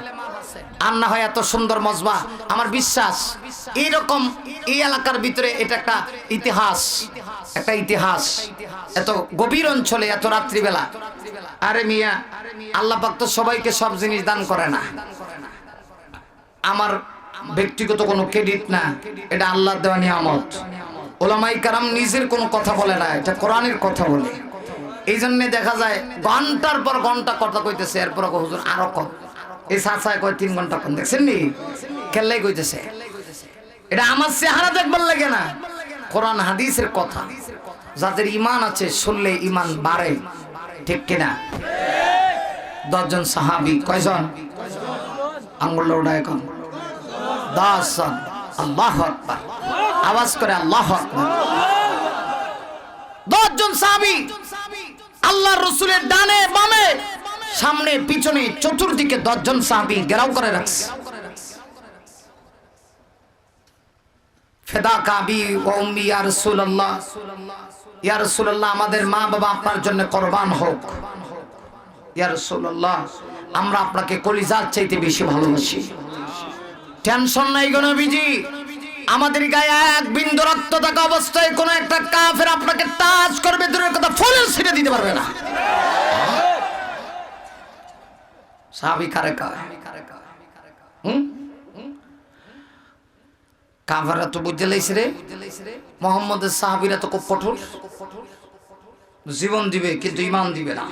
আর না হয় এত সুন্দর মজবা। আমার বিশ্বাস এইরকম এই এলাকার ভিতরে এটা একটা ইতিহাস, এত গভীর অঞ্চলে এত রাত্রিবেলা। আরে মিয়া, আল্লাহ পাক তো সবাইকে সব জিনিস দান করে না। আমার ব্যক্তিগত কোনো ক্রেডিট না, এটা আল্লাহর দেওয়া নিয়ামত। ওলামাই কারাম নিজের কোনো কথা বলে না, এটা কোরআনের কথা বলে। এই জন্য দেখা যায় ঘন্টার পর ঘন্টা কথা কইতেছে, এরপর হুজুর আরো কম। এই সাসায় কয় 3 ঘন্টা কোন দেখছেন নি? খেললাই কইতেছে। এটা আমার চেহারা দেখবার লাগে না, কোরআন হাদিসের কথা। যাদের ঈমান আছে শুনলে ঈমান বাড়ে, ঠিক কিনা? 10 জন সাহাবী, কয়জন? আঙ্গুল উঠায় কোন? 10 জন। আল্লাহু আকবার, আওয়াজ করে আল্লাহু আকবার। 10 জন সাহাবী আল্লাহর রাসূলের ডানে বামে সামনে পিছনে চতুর্দিকে 10 জন সাহাবী ঘেরাও করে রাখছে। ফিদা কাবি ওয়া উম্মি ইয়া রাসূলুল্লাহ, ইয়া রাসূলুল্লাহ আমাদের মা বাবা আপনার জন্য কুরবান হোক। ইয়া রাসূলুল্লাহ আমরা আপনাকে কলিজার চাইতে বেশি ভালোবাসি। টেনশন নাই গো নবীজি, আমাদের গায়ে এক বিন্দু রক্ত থাকা অবস্থায় কোন একটা কাফের আপনাকে টাচ করবে, দূরের কথা ফুলের ছিঁড়ে দিতে পারবে না। সাহাবী কারে কয়? কাফেররা তো বুঝে লাইছে রে, মুহাম্মদের সাহাবীরা তো খুব কঠোর, জীবন দিবে কিন্তু ঈমান দিবে না।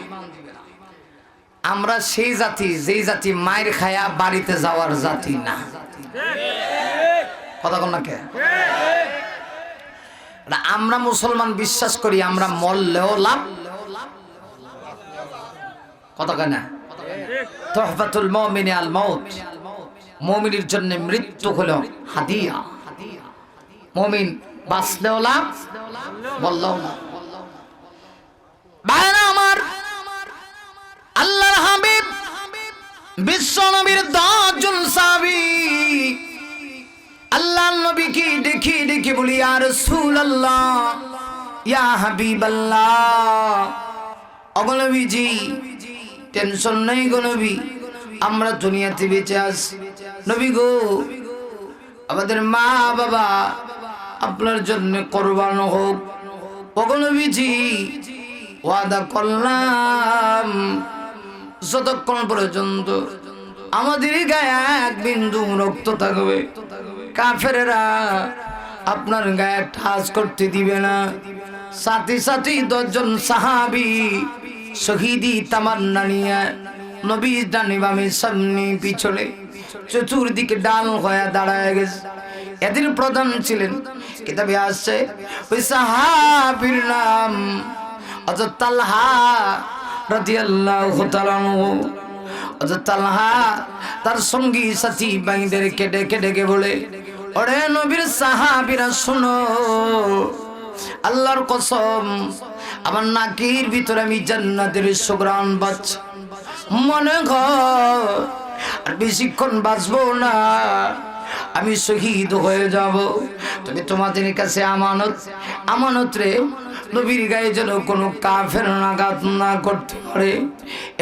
আমরা সেই জাতি, যেই জাতি মায়ের খায়া বাড়িতে যাওয়ার জাতি না। কথা কন না কে? আমরা মুসলমান বিশ্বাস করি আমরা মরলেও লাভ। কথা কয় না? তুহফাতুল মুমিনি আল মাউত, মুমিনের জন্য মৃত্যু হলো হাদিয়া। মুমিন বাঁচলেও লাভ, বললেও লাভ। ভাইরা আমার, আল্লাহর হাবিব বিশ্ব নবীর 10 জন সাহাবী আল্লাহর নবীকে দেখি দেখি বলি ইয়া রাসূলুল্লাহ, ইয়া হাবিবাল্লাহ। ওগো নবীজি টেনশন নাই গো নবী, আমরা দুনিয়াতে বেঁচে আছি। নবী গো আমাদের মা বাবা আপনার জন্য কোরবান হোক। ওগো নবীজি ওয়াদা করলাম যতক্ষণ পর্যন্ত আমাদের গায়ে এক বিন্দু রক্ত থাকবে কাফেরেরা আপনার গায়ে ঠাস করতে দিবে না। সাথে সাথে 10 জন সাহাবী শহীদি তামান্না নিয়ে নবীর ডানে বামে সামনে পিছনে চতুর্দিকে ডাল হয়ে দাঁড়ায় গেছে। এদের প্রধান ছিলেন, কিতাবে আসছে ওই সাহাবীর নাম হযরত তালহা রাদিয়াল্লাহু তাআলা আনহু। হযরত তালহা তার সঙ্গী সাথী ভাইদেরকে ডেকে ডেকে বলে, ওরে নবীর সাহাবীরা শোনো, আল্লাহর কসম আমার নাকের ভিতরে আমি জান্নাতের সুঘ্রাণ পাচ্ছি। মনে কর আর বেশিক্ষণ বাঁচবো না, আমি শহীদ হয়ে যাব। তবে তোমাদের কাছে আমানত রে, নবীর গায়ে যেন কোনো কাফের আঘাত না করতে পারে।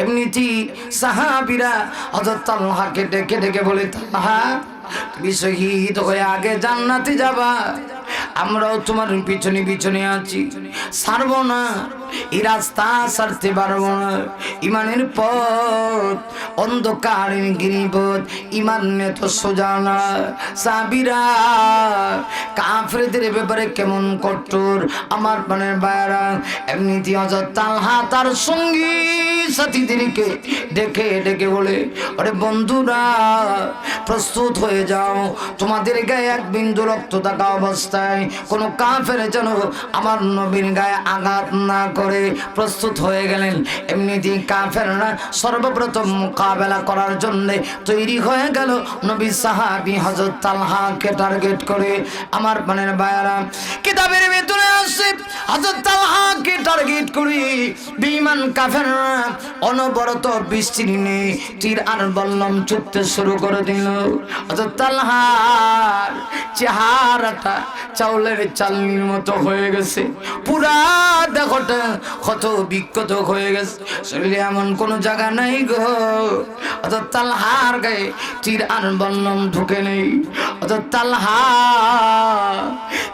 এমনিতেই সাহাবীরা হযরত তালহাকে ডেকে ডেকে বলে, তালহা তুমি শহীদ হয়ে আগে জান্নাতে যাবা, আমরাও তোমার পিছনে পিছনে আছি, ছাড়বো না, এই রাস্তা ছাড়তে পারবো না। ইমানের পথ অন্ধকারের গিরিপথ, ইমান এত সোজা না। সাহাবীরা কাফেরদের ব্যাপারে কেমন কঠোর আমার প্রাণের ভাইরা। এমনিতে হযরত তালহা তার সঙ্গী সাথীদেরকে ডেকে ডেকে বলে, আরে বন্ধুরা প্রস্তুত হয়ে যাও, তোমাদের গায়ে এক বিন্দু রক্ত থাকা অবস্থায় কোনো কাফের যেন আমার নবীর গায়ে আঘাত না করে। প্রস্তুত হয়ে গেলেন। এমনিতেই কাফেররা সর্বপ্রথম মোকাবেলা করার জন্য তৈরি হয়ে গেল নবী সাহাবী হযরত তালহাকে টার্গেট করে। আমার প্রাণের ভাইরা কিতাবের ভিতরে আসে হযরত তালহাকে টার্গেট করে বেঈমান কাফেররা অনবরত বিস্তীর্ণে তীর আর বল্লম ছুটতে শুরু করে দিল। হযরত তালহার চেহারাটা চাউলের চালনির মতো হয়ে গেছে, পুরা দেহটা ক্ষত বিক্ষত হয়ে গেছে, শরীরে এমন কোনো জায়গা নাই গো হযরত তালহার গায়ে তীর আর বল্লম ঢুকে নেই। হযরত তালহা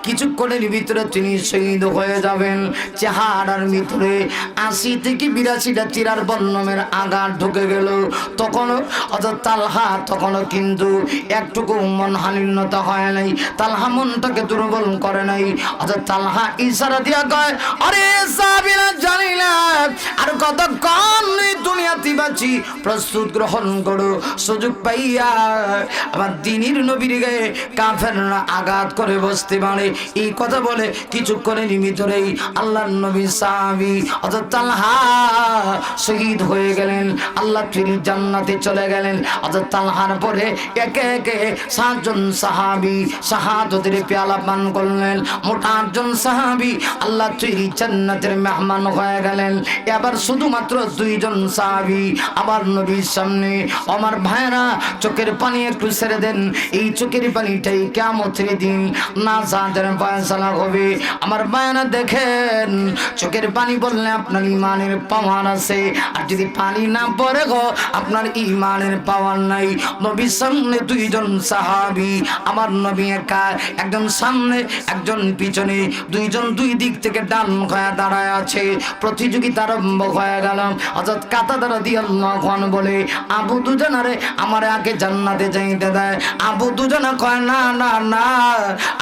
কিছুক্ষণের ভিতরে তিনি শহীদ হয়ে যাবেন। চেহারার ভিতরে 80 থেকে 82টা তীর আর বল্লমের আঘাত ঢুকে গেল। তখনও হযরত তালহা তখনও কিন্তু একটুকু মন হানিন্নতা হয় নাই, তালহা মনটাকে দুর্বল করে নাই। হযরত তালহা ইশারা দিয়া কয়, আরে সাহাবীরা জানি না আর কতক্ষণ এই দুনিয়াতে বাঁচি, প্রস্তুত গ্রহণ করো, সুযোগ পাইয়া আমার দ্বীনের নবীর গায়ে কাফেররা আঘাত করে বসতে পারে। এই কথা বলে কিছুক্ষণের ভিতরেই আল্লাহর নবী সাহাবী হযরত তালহা শহীদ হয়ে গেলেন, আল্লাহ তিনি জান্নাতে চলে গেলেন। হযরত তালহার পরে একে একে 7 জন সাহাবী শাহাদাতের পেয়ালা পান করলেন। মোট 8 জন সাহাবী আল্লাহ তিনি জান্নাতের মেহমান হয়ে গেলেন। এবার শুধুমাত্র 2 জন সাহাবী আমার নবীর সামনে। আমার ভাইরা চোখের পানি একটু ছেড়ে দেন, এই চোখের পানিটাই কিয়ামতের দিন নাজাতের ফয়সালা হবে। আমার ভাইরা দেখেন, চোখের পানি বললে আপনার ইমানের পাওয়ার আছে, আর যদি পানি না পড়ে গো আপনার ইমানের পাওয়ার নাই। নবীর সামনে 2 জন সাহাবী, আমার নবী একা, একজন সামনে একজন পিছনে, 2 জন 2 দিক থেকে ডান হয়ে দাঁড়ায় আছে। প্রতিযোগিতা আরম্ভ হয়ে গেল। হযরত কাতাদা রাদিয়াল্লাহু আনহু বলে, আবু দুজানা রে আমার আগে জান্নাতে যাইতে দেয়। আবু দুজানা কয়, না না না,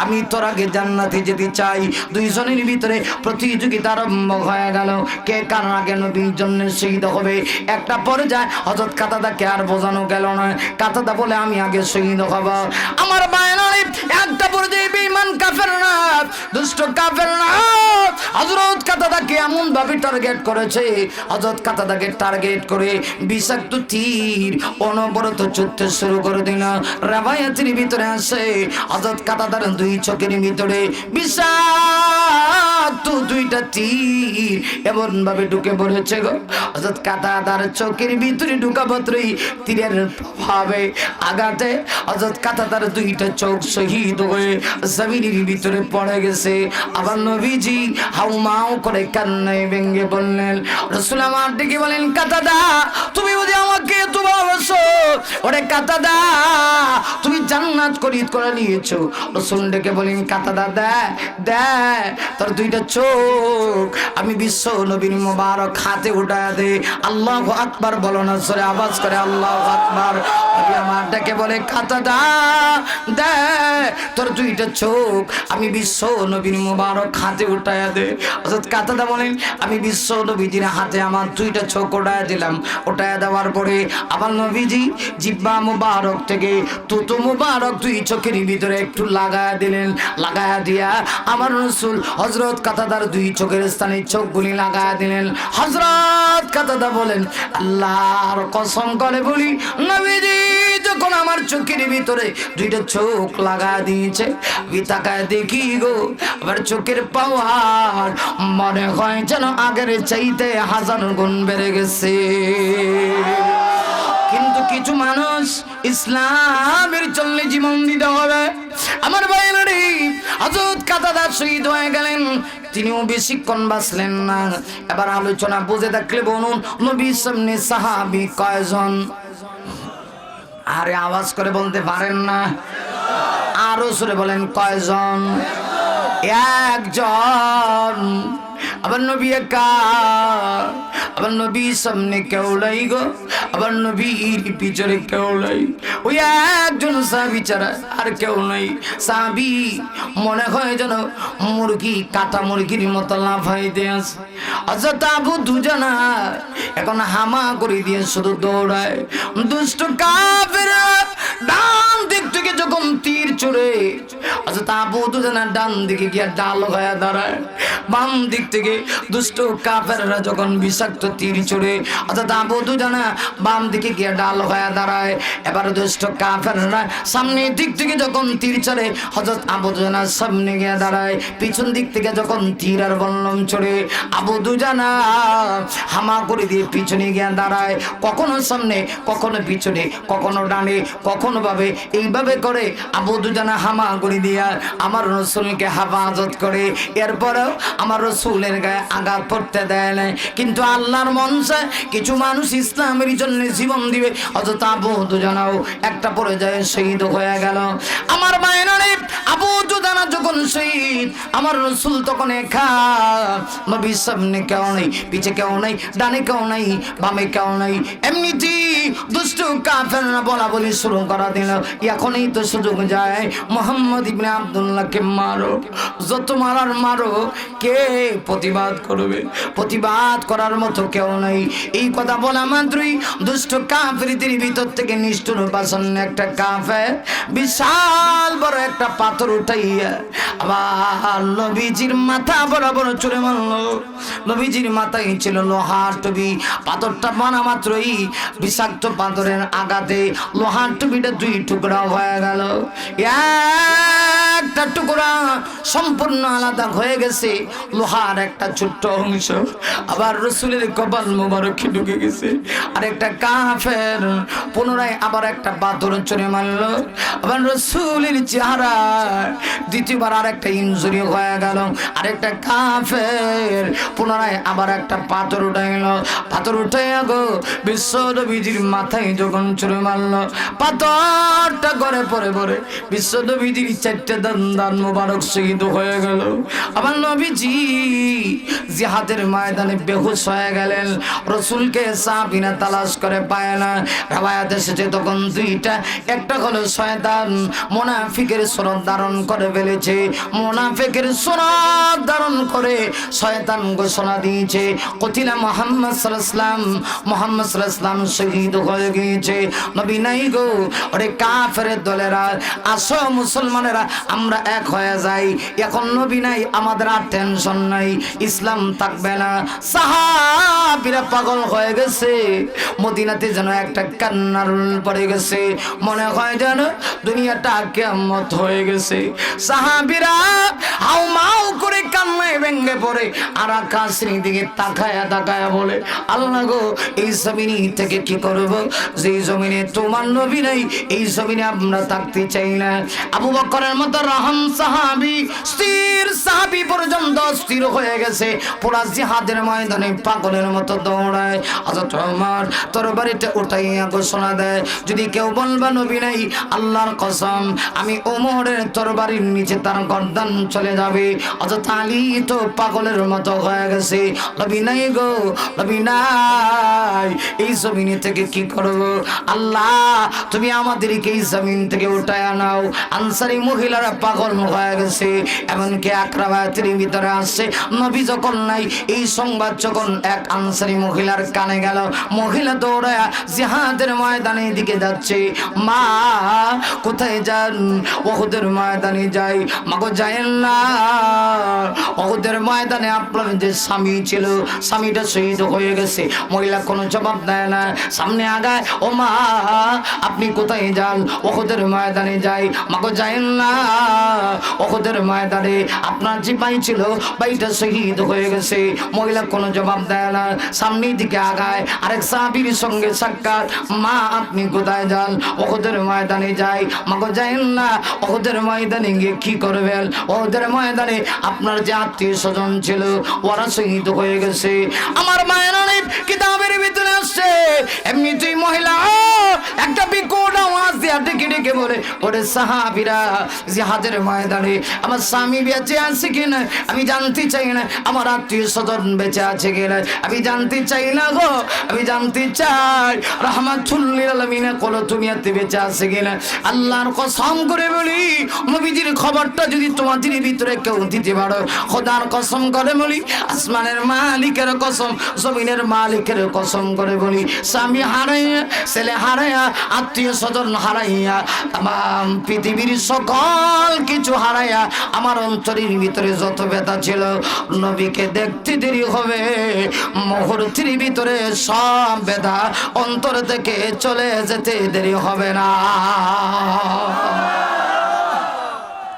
আমি তোর আগে জান্নাতে যেতে চাই। 2 জনের ভিতরে প্রতিযোগিতা আরম্ভ হয়ে গেল, কে কার আগে নবীর জন্য শহীদ হবে। একটা পর্যায়ে হযরত কাতাদাকে আর বোঝানো গেল না, কাতাদা বলে আমি আগে শহীদ হব। আমার বায়নারে একটা পর্যায়ে বেঈমান কাফেররা, দুষ্ট কাফেররা হযরত কাতাদাকে এমন ভাবে টার্গেট করেছে, হযরত কাতাদাকে টার্গেট করে বিষাক্ত তীর অনবরত ছুটতে শুরু করে দিল। রওয়ায়াতের ভিতরে আছে হযরত কাতাদার 2 চোখের ভিতরে বিষাক্ত বিষাক্ত দুইটা তীর এমন ভাবে ঢুকে পড়েছে গো। হযরত কাতাদার চোখের ভিতরে ঢুকা মাত্রই তীরের প্রভাবে আঘাতে হযরত কাতাদার দুইটা চোখ শহীদ হয়ে জমিনের ভিতরে পড়ে গেছে। আবার নবীজি হাউমাউ করে কান্নায় ভেঙে বললেন, রাসূল আমার ডেকে বলেন, কাতাদা তুমি বুঝি আমাকে এত ভালোবাসো? ওরে কাতাদা তুমি জান্নাত খরিদ করে নিয়েছো। রাসূল ডেকে বলেন, কাতাদা দে দে তোর দুইটা চোখ আমি বিশ্ব নবীর মোবারক হাতে উঠায় দে। আল্লাহু আকবার বলো না সরে আওয়াজ করে আল্লাহু আকবার। নবী আমার ডেকে বলে, কাতাদা দে তোর দুইটা চোখ আমি বিশ্ব নবীর মোবারক হাতে উঠায় দে। অর্থাৎ কাতাদা বলেন, আমি বিশ্ব নবীজির হাতে আমার দুইটা চোখ উঠায় দিলাম। উঠায় দেওয়ার পরে আবার নবীজি জিহ্বা মুবারক থেকে তুতু মুবারক দুই চোখের ভিতরে একটু লাগায়া দিলেন। লাগায়া দিয়া আমার রাসূল হযরত কাতাদার দুই চোখের স্থানে চোখগুলি লাগায়া দিলেন। হযরত কাতাদা বলেন, আল্লাহর কসম করে বলি, নবীজি যখন আমার চোখের ভিতরে দুইটা চোখ লাগায়া দিয়েছে, আমি তাকায় দেখি গো আবার চোখের পাওয়ার মনে হয় যেন আগের চাইতে 1000 গুণ বেড়ে গেছে। কিন্তু কিছু মানুষ ইসলামের জন্য জীবন দিতে হবে। আমার ভাইয়েরা, হযরত কাতাদা শহীদ হয়ে গেলেন, তিনিও বেশিক্ষণ বাঁচলেন না। এবার আলোচনা বুঝে থাকলে বলুন, নবীর সামনে সাহাবী কয়জন? আরে আওয়াজ করে বলতে পারেন না? আরো সরে বলেন, কয়জন? একজন। আবার নবী একা, আবার নবীর সামনে কেউ নাই গো, আবার নবীর পিছনে কেউ নাই। ওই একজন সাহাবী ছাড়া আর কেউ নাই। সাহাবী মনে হয় যেন মুরগি কাটা মুরগির মতো লাফাইতে আছে। হযরত আবু দুজানা এখন হামা করে দিয়ে শুধু দৌড়ায়। দুষ্ট কাফেররা ডান দিক থেকে যখন তীর ছুড়ে, হযরত আবু দুজানা ডান দিকে গিয়ে ডাল হয়ে দাঁড়ায়। বাম দিক থেকে দুষ্ট কাফেররা যখন বিষাক্ত তীর ছুড়ে, হযরত আবু দুজানা বাম দিকে গিয়ে ডাল হয়ে দাঁড়ায়। এবার দুষ্ট কাফেররা সামনের দিক থেকে যখন তীর ছড়ে, হযরত আবু দুজানা সামনে গিয়ে দাঁড়ায়। পিছন দিক থেকে যখন তীর আর বল্লম ছড়ে, আবু দুজানা হামা করে দিয়ে পিছনে গিয়ে দাঁড়ায়। কখনো সামনে, কখনো পিছনে, কখনো ডানে, কখনো ভাবে, এইভাবে করে আবু দুজানা হামা করে দিয়া আমার রাসূলকে হেফাজত করে। এরপরেও আমার রাসূলের গায়ে আঘাত পড়তে দেয় না। কিন্তু আল্লাহর মন চায় কিছু মানুষ ইসলামের জন্য জীবন দিবে। হযরত আবু দুজানাও একটা পর্যায়ে শহীদ হয়ে গেল। আমার ভাইয়েরা, আবু দুজানা যখন শহীদ, আমার রাসূল তখন একা। নবীর সামনে কেউ নেই, পিছে কেউ নেই, ডানে কেউ নেই, বামে কেউ নেই। এমনিতেই দুষ্ট কাফেররা বলা বলি শুরু করা দিল, এখনই তো সুযোগ যায়, মুহাম্মদ ইবনে আব্দুল্লাহকে মারো। যত মারার মারো, কে প্রতিবাদ করবে? প্রতিবাদ করার মতো কেউ নাই। এই কথা বলা মাত্রই দুষ্ট কাফেরদের ভিতর থেকে নিষ্ঠুর বাসন্ন একটা কাফের বিশাল বড় একটা পাথর উঠাইয়া আবার নবীজির মাথা বরাবর চুরে মারল। নবীজির মাথায় ছিল লোহার টুপি। পাথরটা মারা মাত্রই বিষাক্ত পাথরের আঘাতে লোহার টুপিটা দুই টুকরা হয়ে গেল। একটা টুকরা সম্পূর্ণ আলাদা হয়ে গেছে, লোহার একটা ছোট্ট অংশ আবার রাসূলের কপাল মোবারকে ঢুকে গেছে। আর একটা কাফের পুনরায় আবার একটা পাথর ছুঁড়ে মারল। আবার রাসূলের চেহারা দ্বিতীয়বার আর একটা ইনজুরি হয়ে গেল। আর একটা কাফের পুনরায় আবার একটা পাথর উঠাইল। পাথর উঠাইয়া গো বিশ্ব নবীজির মাথায় যখন ছুঁড়ে মারল, পাথরটা ঘরে পড়ে পড়ে বিশ্ব নবীজির 4টে দান মোবারক শহীদ হয়ে গেল। আবার নবীজি জিহাদের ময়দানে বেহুশ হয়ে গেলেন। রাসূলকে সাহাবীরা তালাশ করে পায় না। রওয়ায়াতে এসেছে তখন দুইটা, একটা হলো শয়তান মুনাফিকের সুরত ধারণ করে ফেলেছে। মুনাফিকের সুরত ধারণ করে শয়তান ঘোষণা দিয়েছে, কতিলা মুহাম্মদ সাল্লাল্লাহু আলাইহি ওয়াসাল্লাম, মুহাম্মদ সাল্লাল্লাহু আলাইহি ওয়াসাল্লাম শহীদ হয়ে গিয়েছে। নবী নাই গো। ওরে কাফেরের দলেরা, আসো মুসলমানেরা, আমরা এক হয়ে যাই। এখন নবী নাই, আমাদের আর টেনশন নাই, ইসলাম থাকবে না। সাহাবীরা পাগল হয়ে গেছে। মদিনাতে যেন একটা কান্নার পড়ে গেছে, মনে হয় যেন দুনিয়াটা কিয়ামত হয়ে গেছে। সাহাবীরা হাউ মাউ করে কান্নায় ভেঙে পড়ে আর আকাশের দিকে তাকায়া তাকায়া বলে, আল্লাহ গো, এই জমিনে থেকে কি করব? যে জমিনে তোমার নবী নাই, এই জমিনে আমরা থাকতে চাই না। আবু বকরের মতো রহম সাহাবী, স্থির সাহাবী পর্যন্ত স্থির হয়ে গেছে। পুরা জিহাদের ময়দানে পাগলের মতো দৌড়ায়। হযরত ওমর তরবারিটা উঠাইয়া ঘোষণা দেয়, যদি কেউ বলবা নবী নাই, আল্লাহর কসম আমি ওমরের তরবারির নিচে তার গর্দান চলে যাবে। হযরত আলী তো পাগলের মতো হয়ে গেছে, নবী নাই গো, নবী নাই, এই জমিন থেকে কি করব? আল্লাহ তুমি আমাদেরকে এই জমিন থেকে উঠায় নাও। আনসারী মহিলারা পাগল হয়ে গেছে। এমনকি আকরাবাতের ভিতরে আসছে, নবী যখন নাই, এই সংবাদ যখন এক আনসারী মহিলার কানে গেল, মহিলা দৌড়ায় জিহাদের ময়দানের দিকে যাচ্ছে। মা কোথায় যান? উহুদের ময়দানে যাই। মাগো যায়েন না, উহুদের ময়দানে আপনার যে স্বামী ছিল, স্বামীটা শহীদ হয়ে গেছে। মহিলা কোনো জবাব দেয় না, সামনে আগায়, ও মা আপনি কোথায় যান? উহুদের ময়দানে যাই। মাগো যায়েন না, উহুদের ময়দানে আপনার যে ভাই ছিল, ভাইটা শহীদ হয়ে গেছে। মহিলা কোনো জবাব দেয় না, সামনের দিকে আগায়। আরেক সাহাবীর সঙ্গে সাক্ষাৎ, মা আপনি কোথায় যান? উহুদের ময়দানে যাই। মাগো যায়েন না, উহুদের ময়দানে গিয়ে কি করবেন? উহুদের ময়দানে আপনার যে আত্মীয় স্বজন ছিল, ওরা শহীদ হয়ে গেছে। আমার মায়ের অনেক কিতাবের ভিতরে আসছে, এমনিতেই মহিলা একটা বিকট আওয়াজ দিয়ে ডেকে ডেকে বলে, ওরে সাহাবীরা, জিহাদের ময়দানে আমার স্বামী বেঁচে আছে কিনা আমি জানতে চাই না, আমার আত্মীয় স্বজন বেঁচে আছে কিনা আমি জানতে চাই না গো, আমি জানতে চাই রাহমাতুল লিল আলামিন কোলো দুনিয়াতে বেঁচে আছে কিনা। আল্লাহর কসম করে বলি, নবীজির খবরটা যদি তোমাদের ভিতরে কেউ দিতে পারো, খোদার কসম করে বলি, আসমানের মালিকের কসম, জমিনের মালিকের কসম করে বলি, স্বামী হারাইয়া, ছেলে হারাইয়া, আত্মীয় স্বজন হারাইয়া, তাম পৃথিবীর সকল কিছু হারাইয়া আমার অন্তরের ভিতরে যত ব্যথা ছিল, নবীকে দেখতে দেরি হবে, মুহূর্তের ভিতরে সব ব্যথা অন্তর থেকে চলে যেতে দেরি হবে না।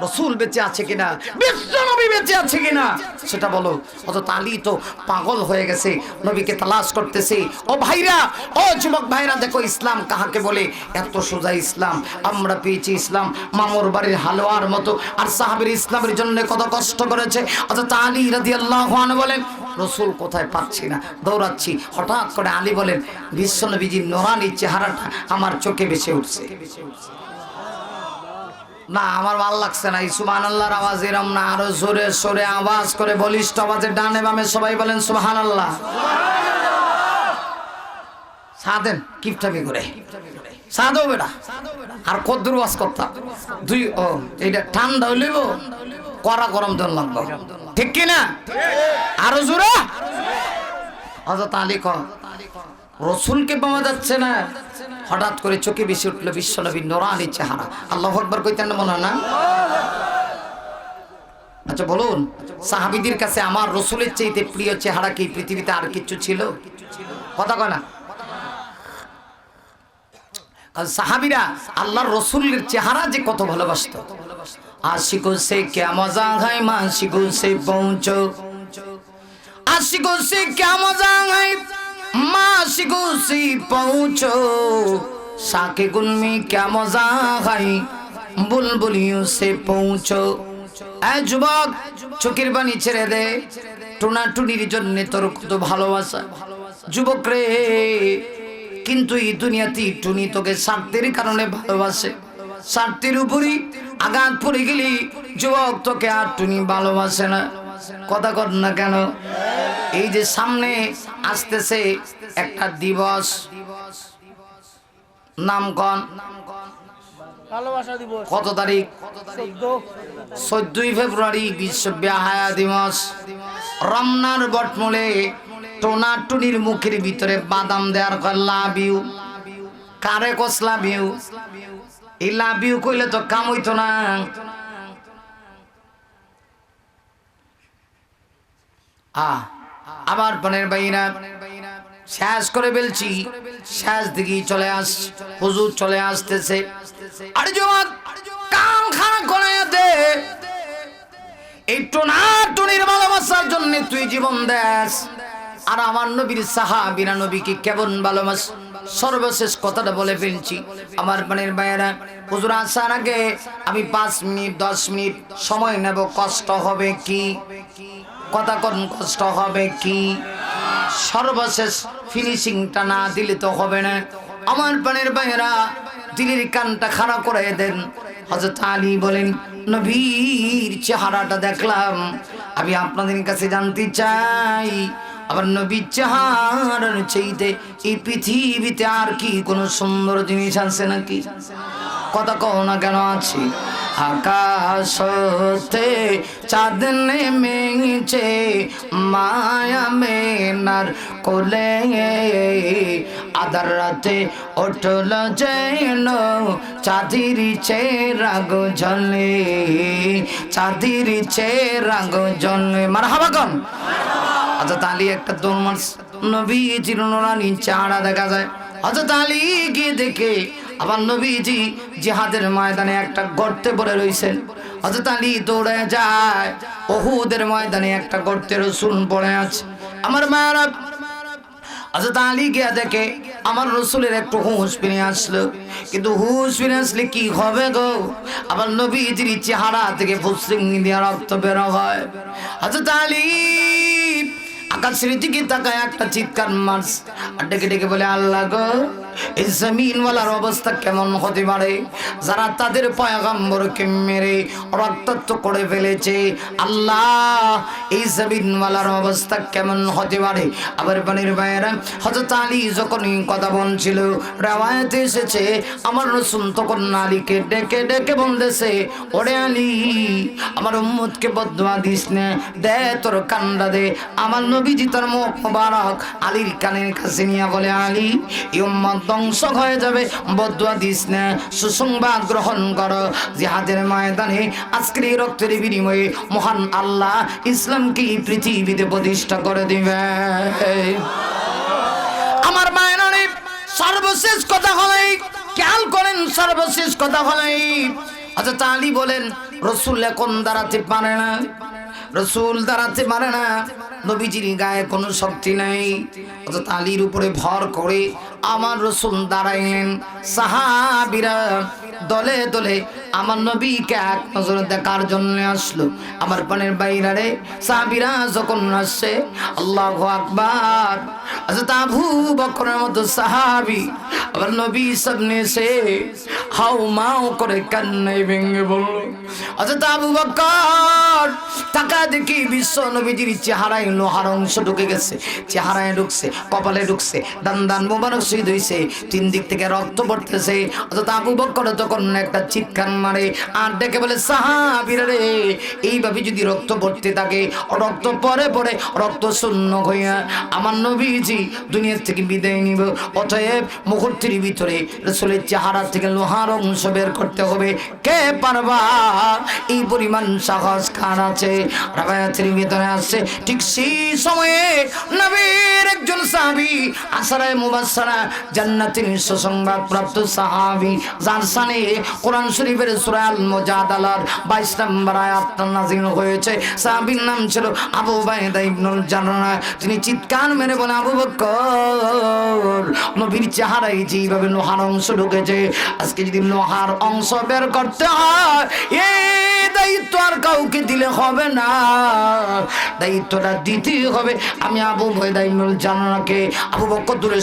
রসুল বেঁচে আছে কিনা, বিশ্ব নবী বেঁচে আছে কিনা সেটা বলো। হযরত আলী তো পাগল হয়ে গেছে, নবীকে তালাশ করতেছে। ও ভাইরা, ও যুবক ভাইরা, দেখো ইসলাম কাহাকে বলে। এত সোজা ইসলাম আমরা পেয়েছি, ইসলাম মামুর বাড়ির হালুয়ার মতো। আর সাহাবীর ইসলামের জন্য কত কষ্ট করেছে। হযরত আলী রাদিয়াল্লাহু আনহু বলেন, রসুল কোথায় পাচ্ছি না, দৌড়াচ্ছি। হঠাৎ করে আলী বলেন, বিশ্ব নবীজির নোরানি চেহারাটা আমার চোখে ভেসে উঠছে। না আমার ভালো লাগছে না, সুবহানাল্লাহর আওয়াজ এরম না, আরো জোরে সরে আওয়াজ করে বলিষ্ঠ আওয়াজে ডানে বামে সবাই বলেন সুবহানাল্লাহ। সাদেন কিপটামি করে সাদো বেটা, আর কদ্দুর ওয়াজ করতাম দুই। ও এইটা ঠান্ডা হইলেব, কড়া গরম জল লাগবে, ঠিক কিনা? আরো জোরে। হযরত আলী কয়, রসুলকে পাওয়া যাচ্ছে না। হঠাৎ করে চোখে বেশি উঠলো বিশ্বনবীর নোরানি চেহারা। আল্লাহু আকবার কইতেন না মনে হয় না? আচ্ছা বলুন, সাহাবীদের কাছে আমার রসুলের চাইতে প্রিয় চেহারা কি পৃথিবীতে আর কিছু ছিল? কথা কয় না? সাহাবীরা আল্লাহর রসুলের চেহারা যে কত ভালোবাসতো। আশিকো সে क्या मजा है माशिको से पहुंचो, आशिकों से क्या मजा है माशिकों से पहुंचो, साके गुल में क्या मजा है बुलबुलियों से पहुंचो। ऐ যুবক, চোখের পানি ছেড়ে দে, টুনাটুনির জন্য তোর কত ভালোবাসা। যুবক রে, কিন্তু এই দুনিয়াতে টুনি তোকে স্বার্থের কারণে ভালোবাসে। স্বার্থের উপরই আঘাত পড়ে গেলি যুবক, তোকে আর টুনি ভালোবাসে না। কথা কর না কেন? এই যে সামনে আসতেছে একটা দিবস, নাম কন? কত তারিখ? 14ই ফেব্রুয়ারি, বিশ্ব বেহায়া দিবস। রমনার বটমূলে টোনাটুনির মুখের ভিতরে বাদাম দেওয়ার কয় লাভ ইউ। কারে কস লাভ ইউ? এই লাভ ইউ কইলে তো কাম হইতো না। আমার বোনের ভাইরা শেষ করে বলছি, শেষ দিকে চলে হুজুর চলে আসতেছে। আরে জওয়ান কান খানা করে দে, একটু না টুনির ভালোবাসার জন্য তুই জীবন দেস। আর আমার নবীর সাহাবীরা নবীকে কেমন ভালোবাস, সর্বশেষ কথাটা বলে ফেলছি। আমার বোনের ভাইয়েরা, হুজুর আসার আগে আমি 5 মিনিট 10 মিনিট সময় নেব। কষ্ট হবে কি? কথা কোন কষ্ট হবে কি? সর্বশেষ ফিনিশিংটা না দিলে তো হবে না। আমার বোনের ভাইয়েরা, দিলের কানটা খাড়া করে দেন। হযরত আলী বলেন, নবীর চেহারাটা দেখলাম, আমি আপনাদের কাছে জানতে চাই, আবার নবীর চেহারার চাইতে এই পৃথিবীতে আর কি কোনো সুন্দর জিনিস আছে নাকি? কথা কও না কেন? আছে। আকাশ হতে চাঁদ নেমেছে মায়া মেনার কোলে, আধার রাতে উঠল যেন চাঁদের চেহারা গো ঝলে, চাঁদের চেহারা গো ঝলে। মারহাবা গান। হযরত আলী একটা দৌড় মারছে, নবীজির নুরানি চেহারা দেখা যায়। হযরত আলী গিয়ে দেখে আবার নবীজি জিহাদের ময়দানে একটা গর্তে পড়ে রইছেন। হযরত আলী দৌড়ে যায়, উহুদের ময়দানে একটা গর্তে রাসূল পড়ে আছে। আমার মায়েরা, হযরত আলী গিয়ে দেখে আমার রাসূলের একটু হুঁশ ফিরে আসলো। কিন্তু হুঁশ ফিরে আসলে কি হবে গো? আবার নবীজির চেহারা থেকে ফুসরিং দিয়ে রক্ত বের হয়। হযরত আলী আকাশের দিকে তাকায় একটা চিৎকার মারছে, আর ডেকে ডেকে বলে, আল্লাহ গো, এই জমিনওয়ালার অবস্থা কেমন হতে পারে, যারা তাদের পয়গম্বরকে মেরে রক্তাক্ত করে ফেলেছে। আল্লাহ, এই জমিনওয়ালার অবস্থা কেমন হতে পারে? আবার পানির ভাইয়েরা, হযরত আলী যখন কথা বলছিল, রিওয়ায়াতে এসেছে আমার রাসূল তখন আলীকে ডেকে ডেকে বলতেছে, ওরে আলী, আমার উম্মতকে বদদুয়া দিস না, দে তোর কান্ডা দে। আমার নবীজি তার মুখ মুবারক আলীর কানের কাছে নিয়ে বলে, আলী, এই উম্মত ধ্বংস হয়ে যাবে, বদদুয়া দিস না, সুসংবাদ গ্রহণ কর। জিহাদের ময়দানে আজকের এই রক্তের বিনিময়ে মহান আল্লাহ ইসলামকে এই পৃথিবীতে প্রতিষ্ঠা করে দিবে। আমার মায়েরা, সর্বশেষ কথা হলেই খেয়াল করেন, সর্বশেষ কথা হলেই হযরত আলী বলেন, রাসূল এখন দাঁড়াতে পারে না, রাসূল দাঁড়াতে পারে না, নবীজির গায়ে কোনো শক্তি নাই। হযরত আলীর উপরে ভর করে আমার রাসূল দাঁড়াইলেন। সাহাবীরা দলে দলে আমার নবীকে এক নজরে দেখার জন্য আসলো। আমার পানের বাইরা রে, সাহাবীরা যখন আসছে, আল্লাহু আকবার, হযরত আবু বকরের মতো সাহাবী আবার নবী সামনে এসে হাউ মাউ করে কান্নায় ভেঙে বলল। হযরত আবু বকর টাকা দেখি বিশ্ব নবীজির চেহারায় লোহার অংশ ঢুকে গেছে, চেহারায় ঢুকছে, কপালে ঢুকছে, দান দান মোবারক শহীদ হইছে, 3 দিক থেকে রক্ত পড়তেছে। হযরত আবু বকর তখন একটা চিৎকার মারে আর ডেকে বলে, সাহাবীরা রে, এইভাবে যদি রক্ত পড়তে থাকে, রক্ত পরে পরে রক্ত শূন্য হইয়া আমার নবীজি দুনিয়া থেকে বিদায় নিব। অতএব মুহূর্তের ভিতরে রাসূলের চেহারা থেকে লোহার অংশ বের করতে হবে। কে পারবা? এই পরিমাণ সাহস কার আছে? রাবায়াতের ভিতরে আছে, ঠিক সেই সময়ে নবীর একজন সাহাবী, আশারায়ে মুবাশশারা জান্নাতের সুসংবাদ প্রাপ্ত সাহাবী, যার শানে কোরআন শরীফের সূরা আল মুজাদালার 22 নম্বর আয়াত নাযিল হয়েছে। সাহাবীর নাম ছিল আবু উবাইদা ইবনুল জাররাহ। তিনি চিৎকার মেরে বলে, আবু বকর, নবীর চেহারায় যেভাবে লোহার অংশ ঢুকেছে, আজকে যদি লোহার অংশ বের করতে হয়, এই দায়িত্ব আর কাউকে দিলে হবে না, দায়িত্বটা দিতে হবে আমি আবু উবাইদা ইবনুল জাররাহকে। আবু বকর দূরে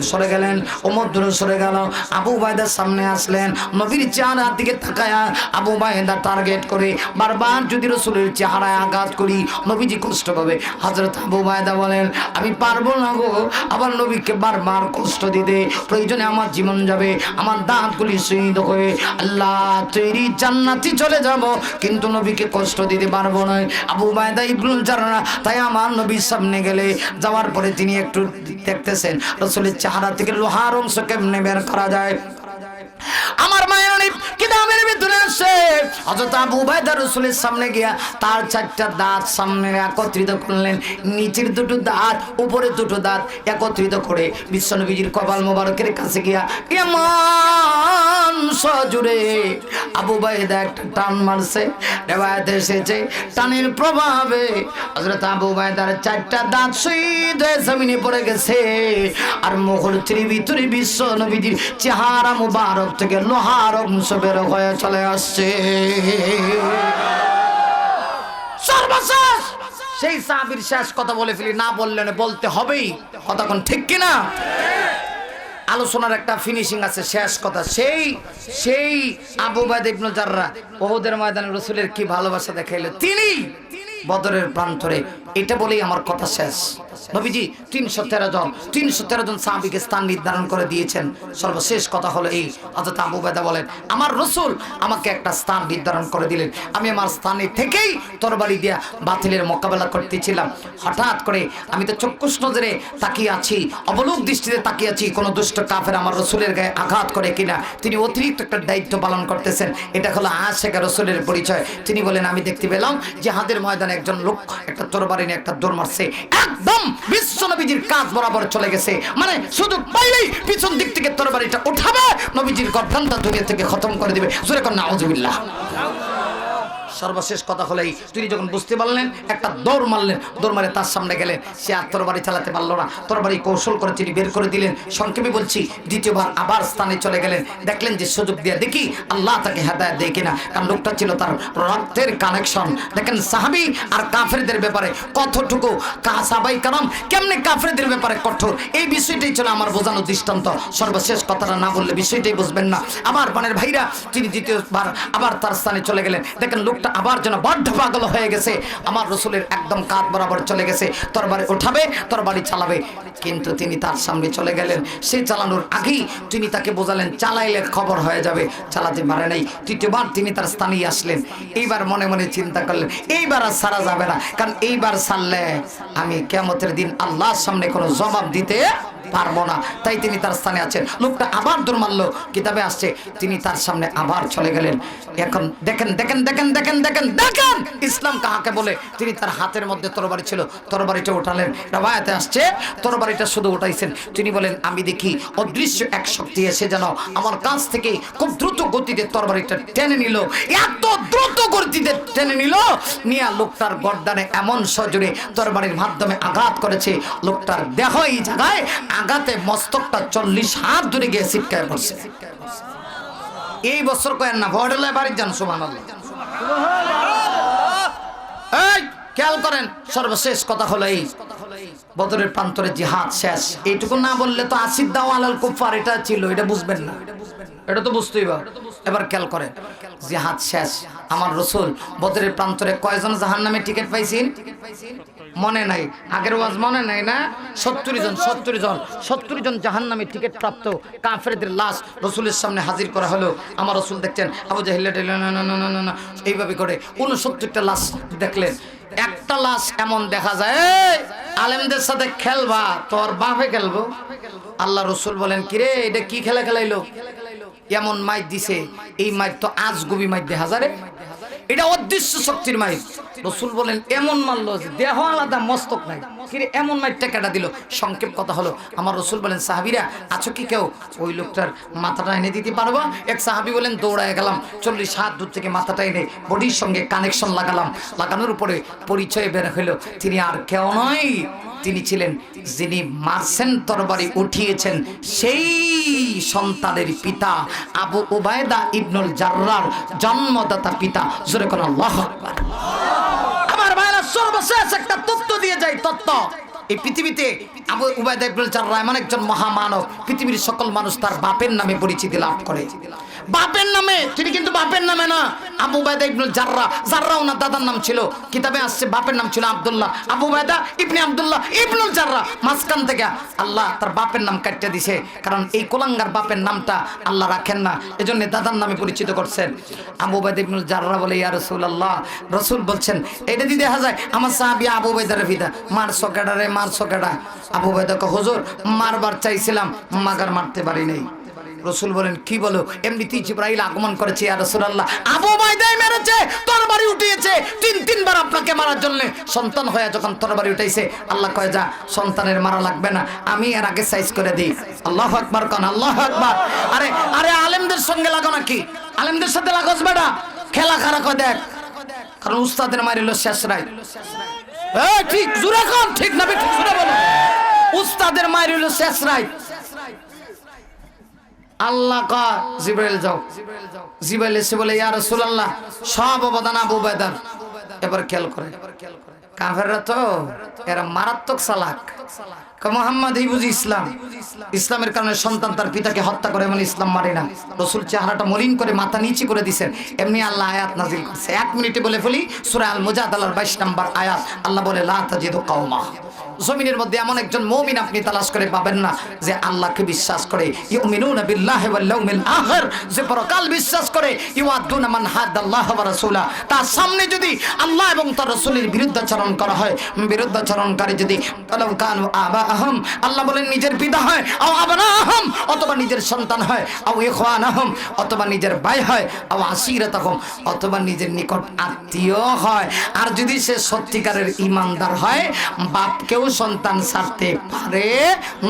সরে গেলেন, ওমর দূরে সরে গেল, আবু উবাইদার সামনে আসলেন। নবীর চেহারার দিকে তাকায়া আবু উবাইদা টার্গেট করে বারবার যদি রাসূলের চেহারায় আঘাত করি, নবীজি কষ্ট পাবে। হযরত আবু উবাইদা বলেন, আমি পারবো না গো আবার নবীকে বারবার কষ্ট দিতে, প্রয়োজনে আমার জীবন যাবে, আমার দাঁতগুলি শহীদ হয়ে আল্লাহ তৈরি জান্নাতে চলে যাব, কিন্তু নবীকে কষ্ট দিতে পারবো না। আবু উবাইদা ইবনুল জাররাহ তাই আমার নবীর সামনে গেলে যাওয়ার পরে তিনি একটু দেখতেছেন রাসূলের চেহারা থেকে লোহার অংশ কেমনে বের করা যায়। আমার মায়ের তালিব কিতাবের ভিতরে আসে হযরত আবু উবাইদা রাসূলের সামনে গিয়া তার চারটা দাঁত সামনে একত্রিত করলেন, নিচের দুটো দাঁত উপরে দুটো দাঁত একত্রিত করে বিশ্বনবীজির কপাল মোবারকের কাছে গিয়া এমন সজোরে আবু উবাইদা একটা টান মারছে। রিওয়ায়াতে এসেছে টানের প্রভাবে হযরত আবু উবাইদার চারটা দাঁত শহীদ হয়ে জমিনে পড়ে গেছে, আর মুহূর্তের ভিতরে বিশ্বনবীজির চেহারা মুবারক থেকে লোহার অংশ বের হয়ে চলে আসছে। সর্বশেষ সেই সাহাবীর শেষ কথা বলে ফেলি, না বললেন বলতে হবেই, কথা কোন ঠিক কিনা? আলোচনার একটা ফিনিশিং আছে, শেষ কথা। সেই আবু উবাইদা ইবনে জাররাহ উহুদের ময়দানে রাসূলের কি ভালোবাসা দেখাইলো, তিনি বদরের প্রান্তরে, এটা বলেই আমার কথা শেষ। নবীজি 313 জন সাহাবীকে স্থান নির্ধারণ করে দিয়েছেন। সর্বশেষ কথা হলো এই, হযরত আবু উবাইদা বলেন আমার রাসূল আমাকে একটা স্থান নির্ধারণ করে দিলেন, আমি আমার স্থানে থেকেই তরবারি দিয়া বাতিলের মোকাবেলা করতেছিলাম। হঠাৎ করে আমি তো চক্ষুষ নজরে তাকিয়ে আছি, অবলোক দৃষ্টিতে তাকিয়ে আছি কোন দুষ্ট কাফের আমার রাসূলের গায়ে আঘাত করে কিনা। তিনি অতিরিক্ত একটা দায়িত্ব পালন করতেছেন, এটা হলো আশিক রাসূলের পরিচয়। তিনি বলেন আমি দেখতে পেলাম জিহাদের ময়দানে একজন লোক একটা তরবারি নিয়ে একটা দৌড় মারছে, একদম বিশ্বনবীজির কাঁধ বরাবর চলে গেছে, মানে শুধু পাইলেই পিছন দিক থেকে তরবারিটা উঠাবে, নবীজির গর্দানটা দুনিয়া থেকে খতম করে দিবে। জোরে কোন নাউজুবিল্লাহ। সর্বশেষ কথা হলেই তিনি যখন বুঝতে পারলেন, একটা দৌড় মারলেন, দৌড় মারে তার সামনে গেলেন, সে আর তরবারি চালাতে পারলো না, তরবারি কৌশল করে তিনি বের করে দিলেন। সংক্ষেপে বলছি, দ্বিতীয়বার আবার স্থানে চলে গেলেন, দেখলেন যে সুযোগ দিয়ে দেখি আল্লাহ তাকে হেদায়েত দেয় কিনা, কারণ লোকটা ছিল তার রক্তের কানেকশন। দেখেন সাহাবী আর কাফেরদের ব্যাপারে কতটুকু, সাহাবাই কারাম কেমনে কাফেরদের ব্যাপারে কঠোর, এই বিষয়টাই ছিল আমার বোঝানোর দৃষ্টান্ত। সর্বশেষ কথাটা না বললে বিষয়টাই বুঝবেন না। আমার পানের ভাইরা, তিনি দ্বিতীয়বার আবার তার স্থানে চলে গেলেন, দেখেন লোকটা আবার যেন বড্ড পাগল হয়ে গেছে, আমার রাসূলের একদম কাঁধ বরাবর চলে গেছে, তরবারি উঠাবে, তরবারি চালাবে, কিন্তু তিনি তার সামনে চলে গেলেন। সে চালানোর আগেই তিনি তাকে বোঝালেন চালাইলে খবর হয়ে যাবে, চালাতে পারে নাই। তৃতীয়বার তিনি তার স্থানেই আসলেন, এইবার মনে মনে চিন্তা করলেন এইবার আর ছাড়া যাবে না, কারণ এইবার ছাড়লে আমি কিয়ামতের দিন আল্লাহর সামনে কোনো জবাব দিতে পারবো না। তাই তিনি তার স্থানে আছেন। লোকটা আবার দৌড় মারলো, কিতাবে আসছে তিনি তার সামনে আবার চলে গেলেন। এখন দেখেন দেখেন দেখেন দেখেন দেখেন দেখেন ইসলাম কাহাকে বলে। তিনি তার হাতের মধ্যে তরবারি ছিল, তরবারিটা উঠালেন। রাওয়ায়াতে আসছে তরবারিটা শুধু উঠাইছেন, তিনি বলেন আমি দেখি অদৃশ্য এক শক্তি এসে যেন আমার কাছ থেকে খুব দ্রুত গতিতে তরবারিটা টেনে নিল, এত দ্রুত গতিতে টেনে নিল, নিয়ে লোকটার গর্দানে এমন সজোরে তরবারির মাধ্যমে আঘাত করেছে, লোকটার দেহ এই জায়গায় আঘাতে মস্তকটা 40 হাত দূরে গিয়ে ছিটকায় পড়ছে। এই বছর কয়েন না, ভডলে বাড়ির যান, সুবহানাল্লাহ। এই খেয়াল করেন, সর্বশেষ কথা হলো এই, বদরের প্রান্তরে জিহাদ শেষ। এইটুকু না বললে তো আসিদ্দাও আলাল কুফার এটা ছিল, এটা বুঝবেন না, এটা তো বুঝতেই হবে। এবার খেয়াল করেন, জিহাদ শেষ, আমার রাসূল বদরের প্রান্তরে কয়জন জাহান্নামে টিকিট পাইছেন মনে নাই? আগের ওয়াজ মনে নাই না? 70 জন জাহান্নামে টিকিট প্রাপ্ত কাফেরদের লাশ রাসূলের সামনে হাজির করা হলো। আমার রাসূল দেখছেন আবু জাহেল না এইভাবে করে 69টা লাশ দেখলেন। একটা লাশ এমন দেখা যায়, আলেমদের সাথে খেলবা তোর বাপে খেলবো। আল্লাহ রাসূল বলেন কিরে এটা কি খেলা খেলাইলো, এমন মাইক দিছে, এই মাইক তো আজগুবি মাইক দেখা যায়, এটা অদৃশ্য শক্তির মাইক। রাসূল বলেন এমন মারলো যে দেহ আলাদা মস্তক নাই, কিরে এমন মাইকটা কেটে দিল। সংক্ষেপ কথা হলো, আমার রাসূল বলেন সাহাবীরা আছো কি কেউ, ওই লোকটার মাথাটা এনে দিতে পারবা? এক সাহাবী বলেন দৌড়ায় গেলাম, 40 হাত দূর থেকে মাথাটা এনে বডির সঙ্গে কানেকশন লাগালাম, লাগানোর উপরে পরিচয় বের হলো, তিনি আর কেউ নয়, তিনি ছিলেন যিনি মারছেন তরবারি উঠিয়েছেন সেই সন্তানের পিতা আবু উবাইদা ইবনুল জাররার জন্মদাতা পিতা। জোরে কোন আল্লাহু আকবার। আমার ভাইরা সর্বশেষ একটা তথ্য দিয়ে যায়, তথ্য এই পৃথিবীতে আবু উবাইদা ইবনুল জাররাহ এমন একজন মহামানব, পৃথিবীর সকল মানুষ তার বাপের নামে পরিচিতি লাভ করে। বাপের নামে, তিনি কিন্তু বাপের নামে না, আবু উবাইদা ইবনুল জাররাহ, জাররাহ ওনার দাদার নাম ছিল, কিতাবে আসছে বাপের নাম ছিল আব্দুল্লাহ, আবু উবাইদা ইবনে আব্দুল্লাহ ইবনুল জাররাহ, মাঝখান থেকে আল্লাহ তার বাপের নাম কাটতে দিছে, কারণ এই কোলাঙ্গার বাপের নামটা আল্লাহ রাখেন না, এজন্য দাদার নামে পরিচিত করছেন। আবু উবাইদা ইবনুল জাররাহ বলে ইয়া রাসূলুল্লাহ, রাসূল বলছেন এটা দিয়ে দেখা যায় আমার সাহাবী আবু উবাইদার ফিদা, মার সকেডা রে মার সকেডা। আবু উবাইদা কয় হুজুর মারবার চাইছিলাম মাগার মারতে পারি নাই। রাসূল বলেন কি বলো? এমনিতেই জিবরাইল আগমন করেছে ইয়া রাসূলুল্লাহ, আবু উবাইদাই মেরেছে, তরবারি উঠিয়েছে তিনবার আপনাকে মারার জন্য। সন্তান হয়ে যখন তরবারি উঠাইছে, আল্লাহ কয় যা, সন্তানের মারা লাগবে না, আমি এর আগে সাইজ করে দিই। আল্লাহু আকবার কোন, আল্লাহু আকবার। আরে আরে আলেমদের সঙ্গে লাগো নাকি? আলেমদের সাথে লাগোস বেটা, খেলা খারাপ হয় দেখ, কারণ উস্তাদের মারিল শেষ রায়। ঠিক জোরে কম, ঠিক না ঠিক জোরে বলো, উস্তাদের মারিল শেষ রায়। আল্লাহ কয় জিবরাইল যাও। জিবরাইল এসে বলে ইয়া রাসূলুল্লাহ সব অবদান আবু উবাইদার। এবার খেয়াল করে, কাফেররা তো এরা মারাত্মক চালাক। মুহাম্মদ এই বুঝি ইসলাম, ইসলামের কারণে সন্তান তার পিতাকে হত্যা করে, এমন ইসলাম মারে না। রাসূল চেহারাটা মলিন করে মাথা নিচে করে দিয়েছেন, এমনি আল্লাহ আয়াত নাজিল করছে। 1 মিনিটে বলে ফেলি, সূরা আল মুজাদালার 22 নম্বর আয়াত। আল্লাহ বলে লা তাজিদু কাওমা, জমিনের মধ্যে এমন একজন মুমিন আপনি তালাশ করে পাবেন না যে আল্লাহকে বিশ্বাস করে, ইউমিনুনা বিল্লাহি ওয়াল ইয়াউমিল আখির, যে পরকাল বিশ্বাস করে, ইউআদুনা মান হাদাল্লাহ ওয়া রাসূলা, তার সামনে যদি আল্লাহ এবং তার রাসূলের বিরুদ্ধাচরণ করা হয়, বিরুদ্ধাচরণকারী যদি আলাউ কানু আবাআহুম, আল্লাহ বলেন নিজের পিতা হয়, আও আবনাহুম, অথবা নিজের সন্তান হয়, আও ইখওয়ানাহুম, অথবা নিজের ভাই হয়, আও আসিরাতাহুম, অথবা নিজের নিকট আত্মীয় হয়। আর যদি সে সত্যিকারের ঈমানদার হয়, বাপকেও সন্তান ছাড়তে পারে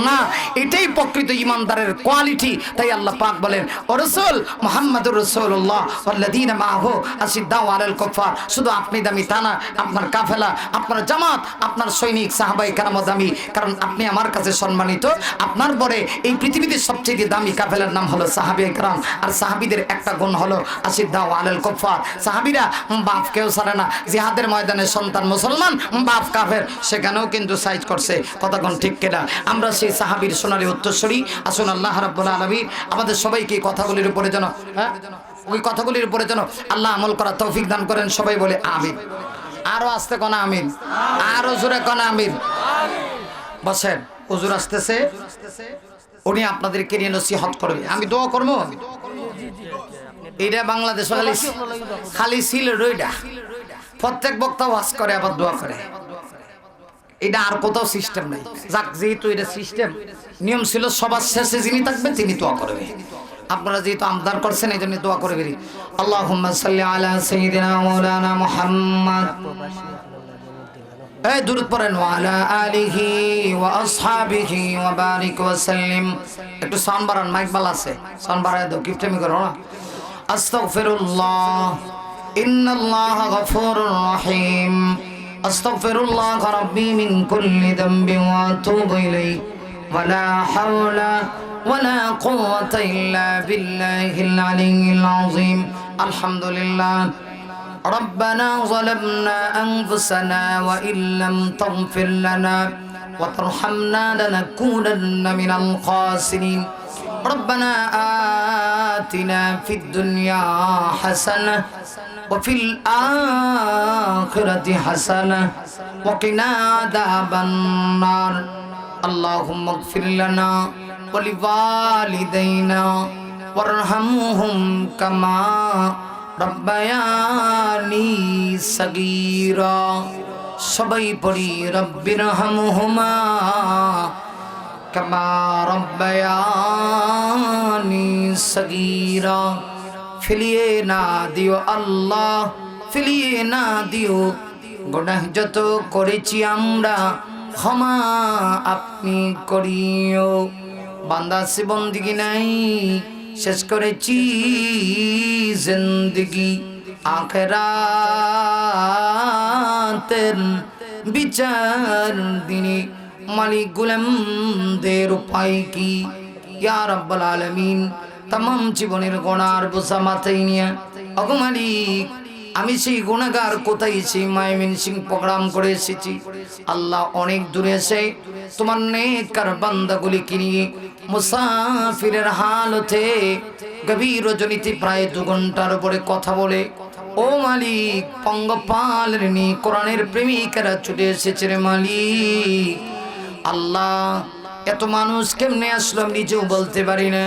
না। এটাই প্রকৃত ঈমানদারের কোয়ালিটি। তাই আল্লাহ পাক বলেন ও রাসূল মুহাম্মাদুর রাসূলুল্লাহ ওয়াল্লাযীনা মাআহু আশিদ্দাউ আলাল কুফার, শুধু আপনি দামি তা না, আপনার কাফেলা, আপনার জামাত, আপনার সৈনিক সাহাবায়ে কেরাম দামি, কারণ আপনি আমার কাছে সম্মানিত। আপনার পরে এই পৃথিবীতে সবচেয়ে দামি কাফেলার নাম হলো সাহাবায়ে কেরাম। আর সাহাবীদের একটা গুণ হলো আশিদ্দাউ আলাল কুফার, সাহাবীরা বাপকেও ছাড়ে না। জিহাদের ময়দানে সন্তান মুসলমান, বাপ কাফের, সেখানেও কিন্তু সাইজ করছে। কতক্ষণ ঠিক কিনা? আমরা সেই সাহাবীর সোনালী উত্তরসূরি। আসুন আল্লাহ রাব্বুল আলামিন আমাদের সবাইকে কথাগুলির উপরে যেন ওই কথাগুলির উপরে যেন আল্লাহ আমল করার তৌফিক দান করেন। সবাই বলে আমিন। আরো আস্তে কোন আমিন, আরো জোরে কোন আমিন। বসেন, হুজুর আসতেছে, উনি আপনাদেরকে নিয়ে নসিহত করবে, আমি দোয়া করবো। এটা বাংলাদেশ খালি ছিল রইডা, প্রত্যেক বক্তা ওয়াজ করে আবার দোয়া করে, এটা আর কোথাও সিস্টেম নাই। যাক, যেহেতু এটা সিস্টেম, নিয়ম ছিল সবার শেষে যিনি থাকবেন তিনি দোয়া করবে। আপনারা যেহেতু আমদার করছেন এই জন্য দোয়া করে বেরি। আল্লাহুম্মা সাল্লি আলা সাইয়্যিদিনা মাওলানা মুহাম্মদ, এই দুরূদ পড়েন, ওয়া আলা আলিহি ওয়া আসহাবিহি ওয়া বারিক ওয়া সাল্লিম। একটু সাউন্ড বাড়ান, মাইক বালা আছে, সাউন্ড বাড়ায় দাও, কিপটেমি করো না। আস্তাগফিরুল্লাহ ইন্নাল্লাহা গফুরুর রহিম, আস্তাগফিরুল্লাহ রাব্বি মিন কুল্লি যামবিন ওয়া আতুবু ইলাইহি ওয়া লা হাওলা ওয়া লা কুওয়াতা ইল্লা বিল্লাহিল আলিয়্যিল আযীম। আলহামদুলিল্লাহ। ربنا ظلمنا أنفسنا وإن لم تغفر لنا وترحمنا لنكونن من الخاسرين. ربنا آتنا في الدنيا حسنة وفي الآخرة حسنة وقنا عذاب النار. اللهم اغفر لنا ولوالدينا وارحمهم كما রব্বায়ানি সগীরা। সবাই পড়ি রব্বিরহামহুমা কামা রব্বায়ানি সগীরা। ফিরিয়ে না দিও আল্লাহ, ফিরিয়ে না দিও, গুনাহ যত করেছি আমরা ক্ষমা আপনি করিও। বান্দা সে বন্দিগি নাই, শেষ করেছি জিন্দগি আখিরাতের বিচার দিনে। মালিক গোলামদের উপায় কি? ইয়া রাব্বুল আলামিন, तमाम জীবনের গুনার বোঝা মাথায় নিয়ে, ওগো মালিক আমি সেই গুনাহগার কোথায় সেই ময়মনসিংহ প্রোগ্রাম করে এসেছি। আল্লাহ অনেক দূরে এসে তোমার নেককার বান্দাগুলিকে নিয়ে মুসাফিরের হালতে গভীর রজনীতে প্রায় 2 ঘন্টার উপরে কথা বলে, ও মালিক পঙ্গপালের নি কোরআনের প্রেমিকেরা ছুটে এসেছে রে মালিক। আল্লাহ এত মানুষ কেমনে আসলো আমি নিজেও বলতে পারি না।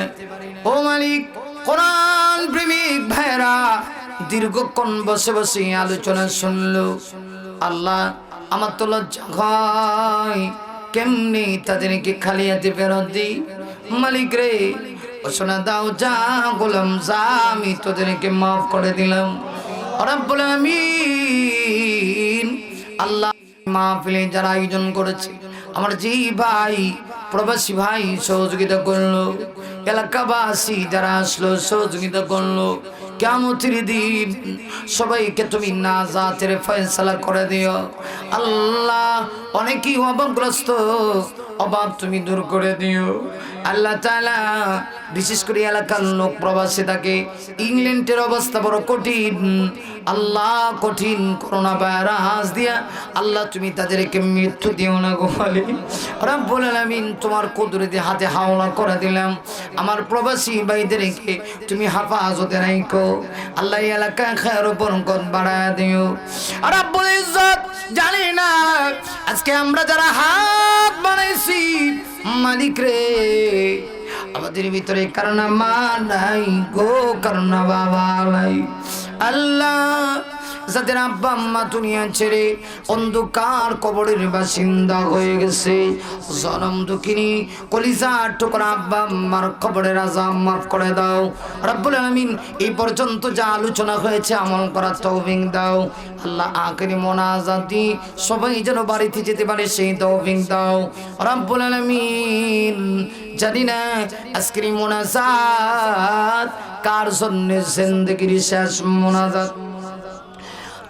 ও মালিক কোরআন প্রেমিক ভাইরা দীর্ঘক্ষণ বসে বসে আলোচনা শুনলো। আল্লাহ আমার তো লজ্জা হয়, কেমনি তাদেরকে খালি হাতে ফেরত দিই। মালিক রে, ঘোষণা দাও, যা গোলাম যা, আমি তোদেরকে মাফ করে দিলাম। রব্বুল আমিন। আল্লাহ মাহফিলে যারা আয়োজন করেছে, আমার যেই ভাই প্রবাসী ভাই সহযোগিতা করলো, এলাকাবাসী যারা আসলো সহযোগিতা করলো, কিয়ামতের দিন সবাইকে তুমি নাজাতের ফয়সালা করে দিও আল্লাহ। অনেকেই অভাবগ্রস্ত, অভাব তুমি দূর করে দিও আল্লাহ তাআলা। বিশেষ করে এলাকার লোক প্রবাসী থাকে, ইংল্যান্ডের অবস্থা বড় কঠিন আল্লাহ, কঠিন করোনা ভাইরাস দিয়া আল্লাহ তুমি তাদেরকে মৃত্যু দিও না গো মালিক রব্বুল আলামিন। তোমার কুদরতে হাতে হাওলা করে দিলাম, আমার প্রবাসী ভাইদেরকে তুমি হেফাজতে রাখো আল্লাহ। এই এলাকায় খায়ের বরকত বাড়ায় দিও রব্বুল ইজ্জত। জানি না আজকে আমরা যারা হাত বানাইছি মালিক রে, আমাদের ভিতরে কারণ মা নাই গো, কারণ বাবা নাই আল্লাহ। যাদের আব্বা আম্মা দুনিয়া ছেড়ে অন্ধকার কবরের বাসিন্দা হয়ে গেছে, জনম দুঃখিনী কলিজার টুকরা আব্বা আম্মার কবরের আযাব মাফ করে দাও রব্বুল আলামিন। এই পর্যন্ত যা আলোচনা হয়েছে আমল করার তৌফিক দাও আল্লাহ। আখেরি মোনাজাত দি সবাই যেন বাড়িতে যেতে পারে সেই তৌফিক দাও রব্বুল আলামিন। জানি না আজকের মোনাজাত কার জন্য জিন্দেগির শেষ মোনাজাত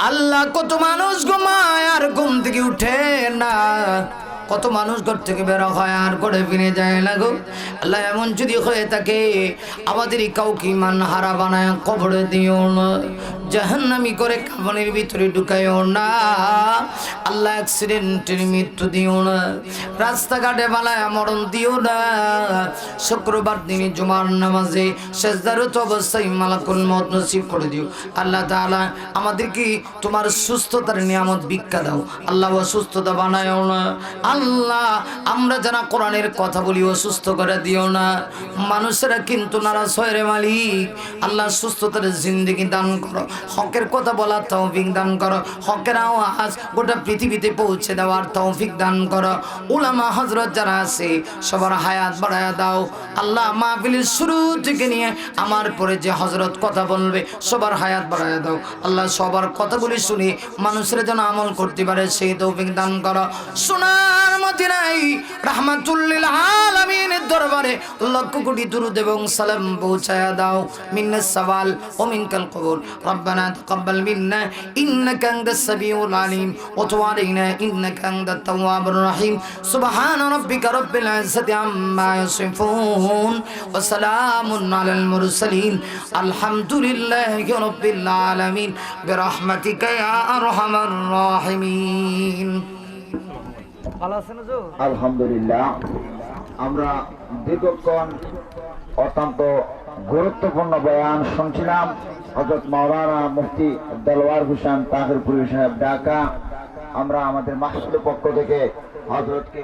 আল্লাহ। কত মানুষ ঘুমায় আর ঘুম থেকে উঠে না, কত মানুষ ঘর থেকে বের হয় আর ঘরে ফিরে যায় না গো আল্লাহ। এমন যদি হয়ে থাকে আমাদের কাউকে ইমান হারা বানায় কবরে দিও না, জাহান্নামী করে কাফনের ভিতরে ঢুকাইও না আল্লাহ। অ্যাক্সিডেন্টের মৃত্যু দিও না, রাস্তাঘাটে বালায় মরণ দিও না। শুক্রবার দিনে জুমার নামাজে সেজদারত অবস্থায় মালাকুল মউত নসিব করে দিও আল্লাহ তাআলা। আমাদেরকে তোমার সুস্থতার নিয়ামত ভিক্ষা দাও আল্লাহ, অসুস্থতা বানায়ও না আল্লাহ। আমরা যারা কোরআনের কথা বলি অসুস্থ করে দিও না। মানুষেরা কিন্তু নারাজ হয় রে মালিক আল্লাহ। সুস্থতার জিন্দেগি দান করো, হকের কথা বলার তৌফিক দান করো, হকের আওয়াজ গোটা পৃথিবীতে পৌঁছে দেওয়ার তৌফিক দান করো। উলামা হযরত যারা আছে সবার হায়াত বাড়ায়া দাও আল্লাহ। মাহফিলের শুরু থেকে নিয়ে আমার পরে যে হযরত কথা বলবে সবার হায়াত বাড়ায়া দাও আল্লাহ। সবার কথাগুলি শুনে মানুষের যেন আমল করতে পারে সেই তৌফিক দান করো। সোনার মদিনায় রাহমাতুল লিল আলামিনের দরবারে লক্ষ কোটি দুরূদ এবং সালাম পৌঁছায়া দাও। মিন্নাস সাওয়াল ও মিনকাল কবুল। রব্বানা তাকাব্বাল মিন্না ইন্নাকা আনতাস সামিউল আলিম ওয়া তুব আলাইনা ইন্নাকা আনতাত তাওয়াবুর রহিম। সুবহান রাব্বিকা রাব্বিল ইজ্জাতি আম্মা ইয়াসিফুন ওয়া সালামুন আলাল মুরসালিন আলহামদুলিল্লাহি রাব্বিল আলামিন বিরহমাতিকা ইয়া আরহামার রাহিমিন। আলহামদুলিল্লাহ, আমরা দীর্ঘক্ষণ অত্যন্ত গুরুত্বপূর্ণ বয়ান শুনছিলাম। হযরত মাওলানা মুফতি দেলওয়ার হোসেন তাহিরপুরি সাহেব, ঢাকা। আমরা আমাদের মাহফিলের পক্ষ থেকে হযরতকে